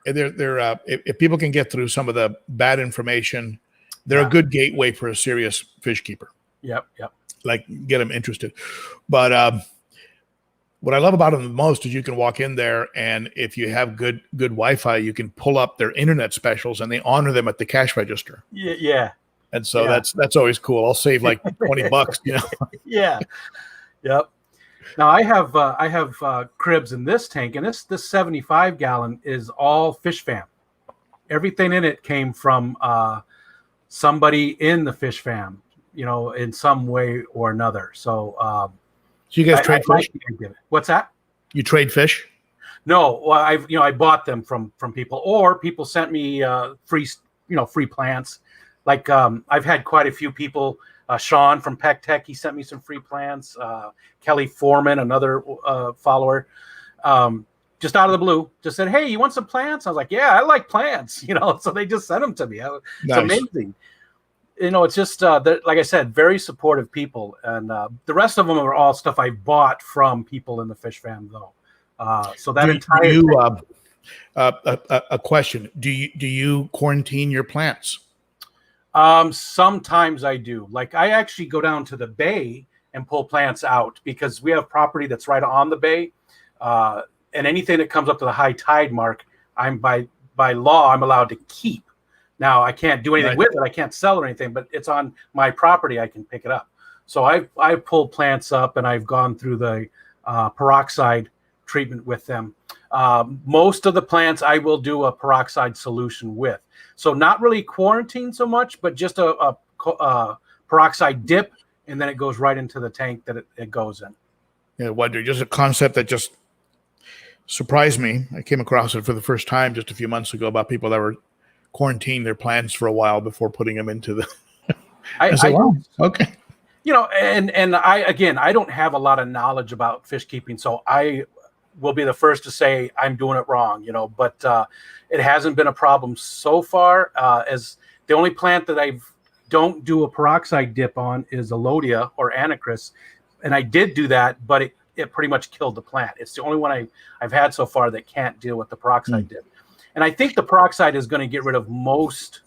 And they're if people can get through some of the bad information, they're a good gateway for a serious fish keeper. Yep. Like get them interested. But what I love about them the most is you can walk in there, and if you have good Wi-Fi, you can pull up their internet specials, and they honor them at the cash register. Yeah. And so that's always cool. I'll save like $20, Yeah. Yep. Now I have cribs in this tank, and this 75 gallon is all fish fam. Everything in it came from somebody in the fish fam, in some way or another. So. So you guys trade fish? What's that? You trade fish? No, well, I bought them from people, or people sent me free plants. Like I've had quite a few people. Sean from Peck Tech, he sent me some free plants. Kelly Foreman, another follower, just out of the blue, just said, "Hey, you want some plants?" I was like, "Yeah, I like plants," So they just sent them to me. It's amazing. It's just like I said, very supportive people, and the rest of them are all stuff I bought from people in the fish fam, though. So that a question: Do you quarantine your plants? Sometimes I do. Like I actually go down to the bay and pull plants out because we have property that's right on the bay, and anything that comes up to the high tide mark, I'm by law I'm allowed to keep. Now I can't do anything with it. I can't sell or anything, but it's on my property. I can pick it up. So I pulled plants up, and I've gone through the peroxide treatment with them. Most of the plants I will do a peroxide solution with. So not really quarantine so much, but just a peroxide dip, and then it goes right into the tank that it goes in. Yeah, wonder. Just a concept that just surprised me. I came across it for the first time just a few months ago about people that were quarantine their plants for a while before putting them into the I said, wow, okay. And I don't have a lot of knowledge about fish keeping, so I will be the first to say I'm doing it wrong, but it hasn't been a problem so far. As the only plant that I don't do a peroxide dip on is Alodia or Anacris, and I did do that, but it pretty much killed the plant. It's the only one I've had so far that can't deal with the peroxide dip. And I think the peroxide is going to get rid of most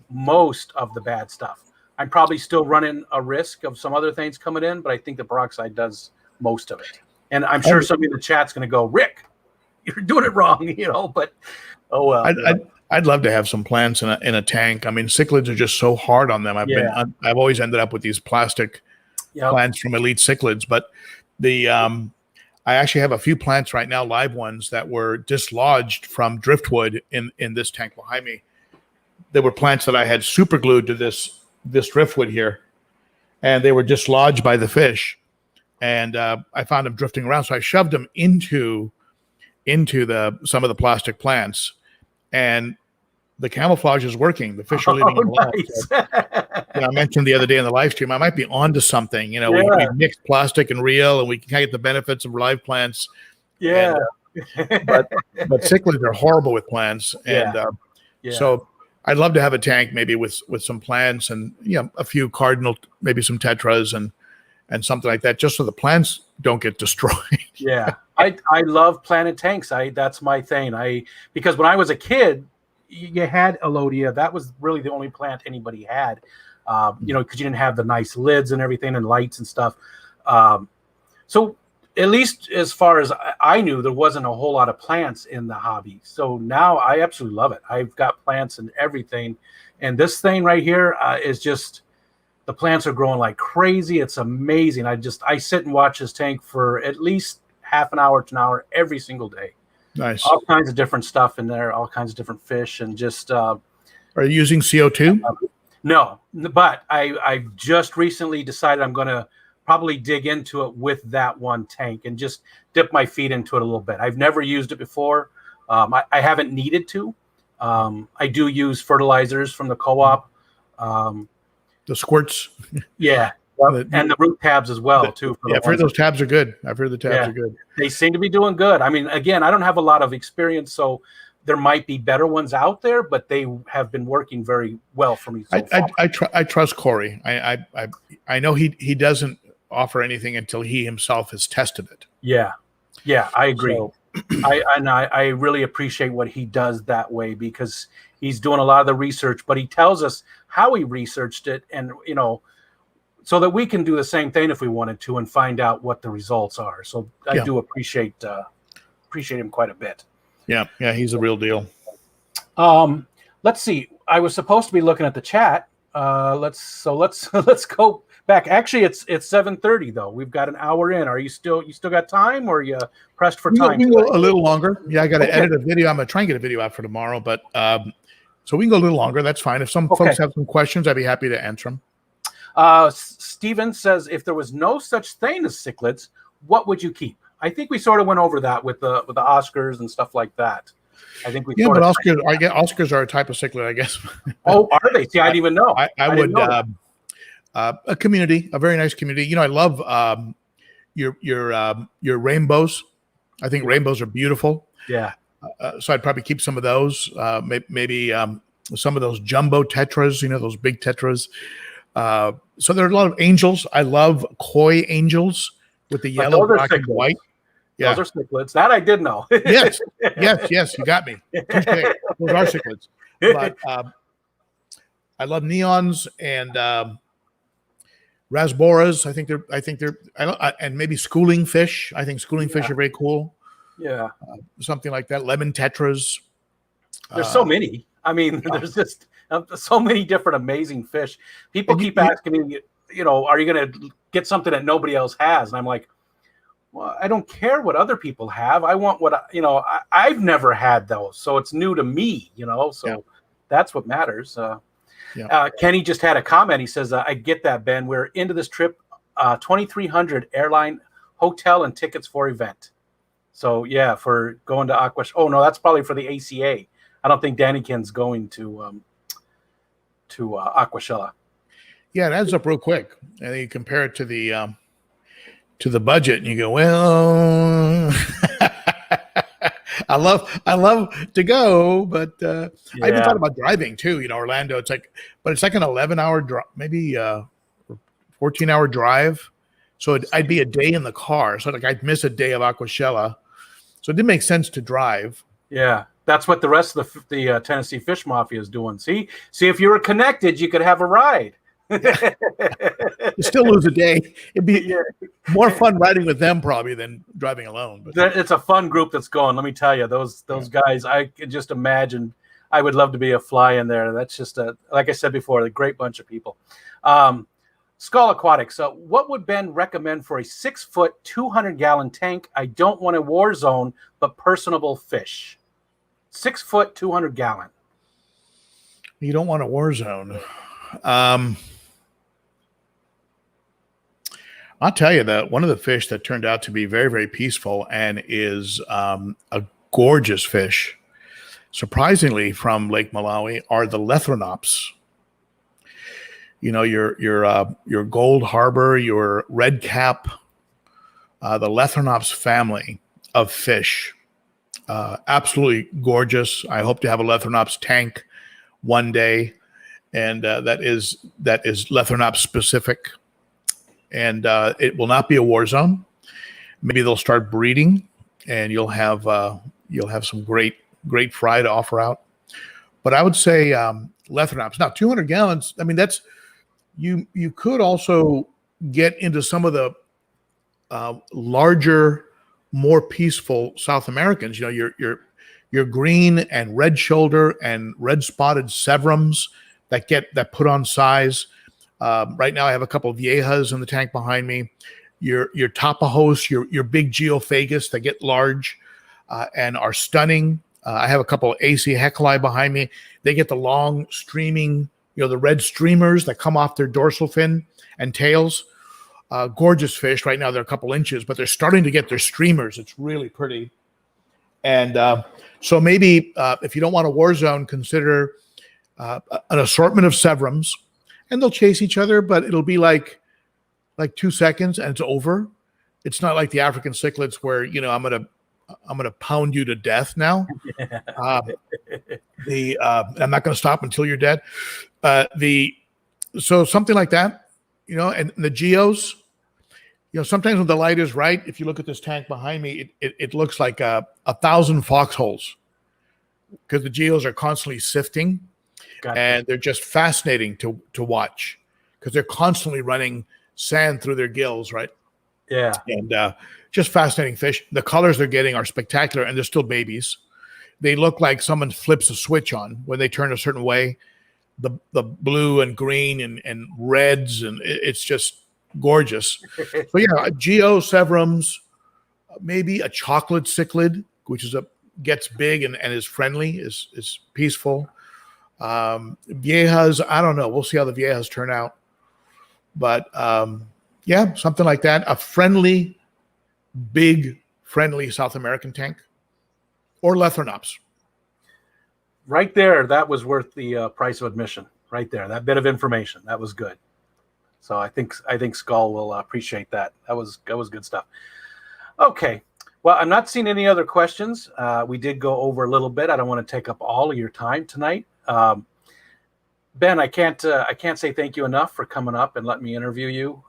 of the bad stuff. I'm probably still running a risk of some other things coming in, but I think the peroxide does most of it. And I'm sure somebody in the chat's going to go, "Rick, you're doing it wrong," but oh well. I'd love to have some plants in a tank. I mean, cichlids are just so hard on them. I've always ended up with these plastic plants from Elite Cichlids, but I actually have a few plants right now, live ones, that were dislodged from driftwood in this tank behind me. There were plants that I had super glued to this driftwood here, and they were dislodged by the fish. And I found them drifting around, so I shoved them into some of the plastic plants, and the camouflage is working. The fish are leaving them alone. Nice. So, I mentioned the other day in the live stream, I might be onto something. We mixed plastic and real, and we can get the benefits of live plants. Yeah. And, but cichlids are horrible with plants, and so I'd love to have a tank maybe with some plants and a few cardinal, maybe some tetras and something like that, just so the plants don't get destroyed. Yeah, I love planted tanks. That's my thing. Because when I was a kid, you had Alodia. That was really the only plant anybody had. Because you didn't have the nice lids and everything and lights and stuff. So at least as far as I knew, there wasn't a whole lot of plants in the hobby. So now I absolutely love it. I've got plants and everything. And this thing right here is just, the plants are growing like crazy. It's amazing. I sit and watch this tank for at least half an hour to an hour every single day. Nice. All kinds of different stuff in there, all kinds of different fish, and just. Are you using CO2? No, but I just recently decided I'm going to probably dig into it with that one tank and just dip my feet into it a little bit. I've never used it before. I haven't needed to. I do use fertilizers from the co-op. The squirts. Yeah. And the root tabs as well, too. I've heard those tabs are good. I've heard the tabs are good. They seem to be doing good. I mean, again, I don't have a lot of experience, so there might be better ones out there, but they have been working very well for me so far. I trust Corey. I know he doesn't offer anything until he himself has tested it. Yeah, I agree. So, I really appreciate what he does that way, because he's doing a lot of the research, but he tells us how he researched it, and so that we can do the same thing if we wanted to and find out what the results are. So I do appreciate him quite a bit. Yeah, he's a real deal. Let's see. I was supposed to be looking at the chat. Let's go back. Actually, it's 7:30 though. We've got an hour in. You still got time, or are you pressed for time? We can go a little longer. Yeah, I got to edit a video. I'm gonna try and get a video out for tomorrow, but so we can go a little longer. That's fine. If some folks have some questions, I'd be happy to answer them. Steven says, if there was no such thing as cichlids, what would you keep? I think we sort of went over that with the Oscars and stuff like that. I think we. Yeah, but Oscars are a type of cichlid, I guess. Oh, are they? See, I didn't even know. I would a community, a very nice community. I love your rainbows. I think rainbows are beautiful. Yeah. So I'd probably keep some of those. Maybe some of those jumbo tetras. Those big tetras. So there are a lot of angels. I love koi angels with the yellow, black, and white. Yeah. Those are cichlids. That I did know. yes. You got me. Those are cichlids. But I love neons and rasboras. I think they're and maybe schooling fish. I think schooling fish are very cool. Yeah. Something like that. Lemon tetras. There's so many. I mean, there's just so many different amazing fish. People keep asking me, are you going to get something that nobody else has? And I'm like, well, I don't care what other people have. I want what, I've never had those. So it's new to me, so that's what matters. Kenny just had a comment. He says, I get that, Ben. We're into this trip, 2,300 airline, hotel, and tickets for event. So, for going to Aqua. Oh, no, that's probably for the ACA. I don't think Dannykin's going to Aquashella. Yeah, it adds up real quick. And then you compare it to the budget, and you go, well, I love to go, but I even thought about driving too. Orlando, it's like an 11-hour drive, maybe 14-hour drive. So I'd be a day in the car. So I'd miss a day of Aquashella. So it didn't make sense to drive. Yeah. That's what the rest of the Tennessee Fish Mafia is doing. See, if you were connected, you could have a ride. You still lose a day. It'd be more fun riding with them probably than driving alone. But it's a fun group that's going. Let me tell you, those guys. I could just imagine. I would love to be a fly in there. That's just like I said before, a great bunch of people. Skull Aquatics. What would Ben recommend for a 6-foot, 200-gallon tank? I don't want a war zone, but personable fish. 6-foot, 200-gallon. You don't want a war zone. I'll tell you that one of the fish that turned out to be very, very peaceful and is a gorgeous fish, surprisingly from Lake Malawi, are the Lethrinops. Your Gold Harbor, your red cap, the Lethrinops family of fish. Absolutely gorgeous. I hope to have a Lethrinops tank one day, and that is Lethrinops specific, and it will not be a war zone. Maybe they'll start breeding, and you'll have some great fry to offer out. But I would say Lethrinops. Now 200 gallons. I mean, that's you could also get into some of the larger, more peaceful South Americans. You know, your green and red shoulder and red spotted Severums that put on size. Right now, I have a couple of Viejas in the tank behind me. Your Tapajos, your big Geophagus that get large and are stunning. I have a couple of AC Hecli behind me. They get the long streaming, the red streamers that come off their dorsal fin and tails. Gorgeous fish. Right now they're a couple inches, but they're starting to get their streamers. It's really pretty. And so maybe if you don't want a war zone, consider an assortment of Severums, and they'll chase each other, but it'll be like 2 seconds and it's over. It's not like the African cichlids where, I'm gonna pound you to death now. I'm not gonna stop until you're dead. So something like that, and the geos, sometimes when the light is right, if you look at this tank behind me, it looks like 1,000 foxholes because the geos are constantly sifting. Gotcha. And they're just fascinating to watch because they're constantly running sand through their gills, right? Yeah. And just fascinating fish. The colors they're getting are spectacular, and they're still babies. They look like someone flips a switch on when they turn a certain way. The blue and green and reds, and it's just gorgeous. So yeah, Geo Severums, maybe a chocolate cichlid, which gets big and is friendly, is peaceful. Viejas, I don't know. We'll see how the Viejas turn out. But yeah, something like that. A friendly, big, friendly South American tank. Or Lethrinops. Right there, that was worth the price of admission. Right there, that bit of information. That was good. So I think Skull will appreciate that. That was good stuff. Okay. Well, I'm not seeing any other questions. We did go over a little bit. I don't want to take up all of your time tonight. Ben, I can't say thank you enough for coming up and letting me interview you.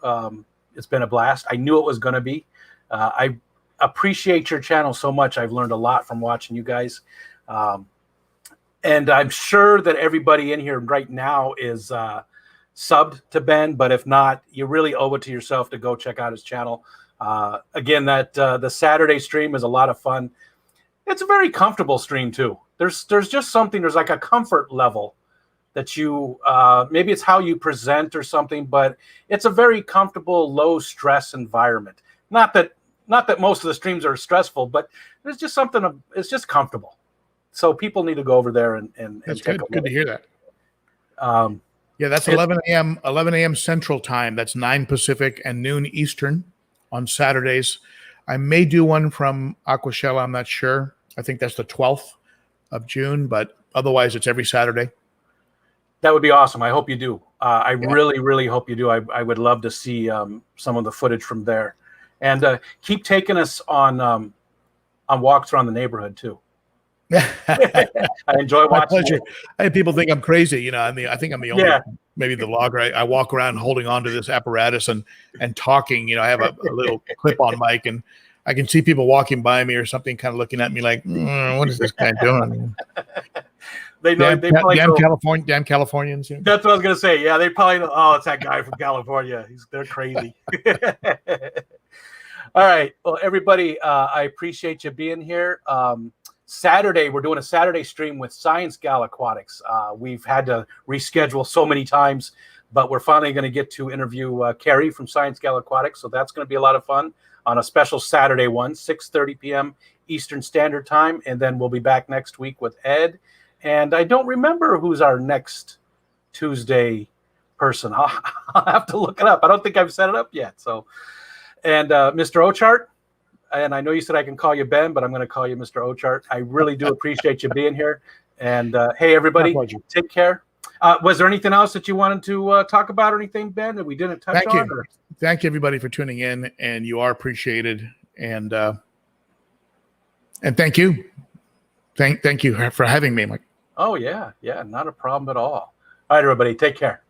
It's been a blast. I knew it was going to be. I appreciate your channel so much. I've learned a lot from watching you guys. And I'm sure that everybody in here right now is subbed to Ben, but if not, you really owe it to yourself to go check out his channel. Again, the Saturday stream is a lot of fun. It's a very comfortable stream too. There's just something, there's like a comfort level that you, maybe it's how you present or something, but it's a very comfortable, low stress environment. Not that most of the streams are stressful, but there's just something, it's just comfortable. So people need to go over there and that's check good. Good to hear that. Yeah, that's 11 a.m. Central Time. That's 9 Pacific and noon Eastern on Saturdays. I may do one from Aquashella. I'm not sure. I think that's the 12th of June, but otherwise it's every Saturday. That would be awesome. I hope you do. I really, really hope you do. I would love to see some of the footage from there, and keep taking us on walks around the neighborhood too. I enjoy watching. Pleasure. I have people think I'm crazy. I think I'm the only, maybe the vlogger. I walk around holding on to this apparatus and talking. I have a little clip-on mic, and I can see people walking by me or something, kind of looking at me like, "What is this guy doing?" They know. Damn Californians. That's what I was gonna say. Yeah, they probably know. Oh, it's that guy from California. They're crazy. All right. Well, everybody, I appreciate you being here. Saturday, we're doing a Saturday stream with Science Gal Aquatics. We've had to reschedule so many times, but we're finally going to get to interview Carrie from Science Gal Aquatics. So that's going to be a lot of fun on a special Saturday one, 6:30 p.m. Eastern Standard Time. And then we'll be back next week with Ed. And I don't remember who's our next Tuesday person. I'll have to look it up. I don't think I've set it up yet. So, and Mr. Ochart. And I know you said I can call you Ben, but I'm going to call you Mr. Ochart. I really do appreciate you being here. And hey, everybody, take care. Was there anything else that you wanted to talk about or anything, Ben, that we didn't touch on? Thank you, everybody, for tuning in. And you are appreciated. And thank you. Thank you for having me, Mike. Oh, yeah. Yeah, not a problem at all. All right, everybody, take care.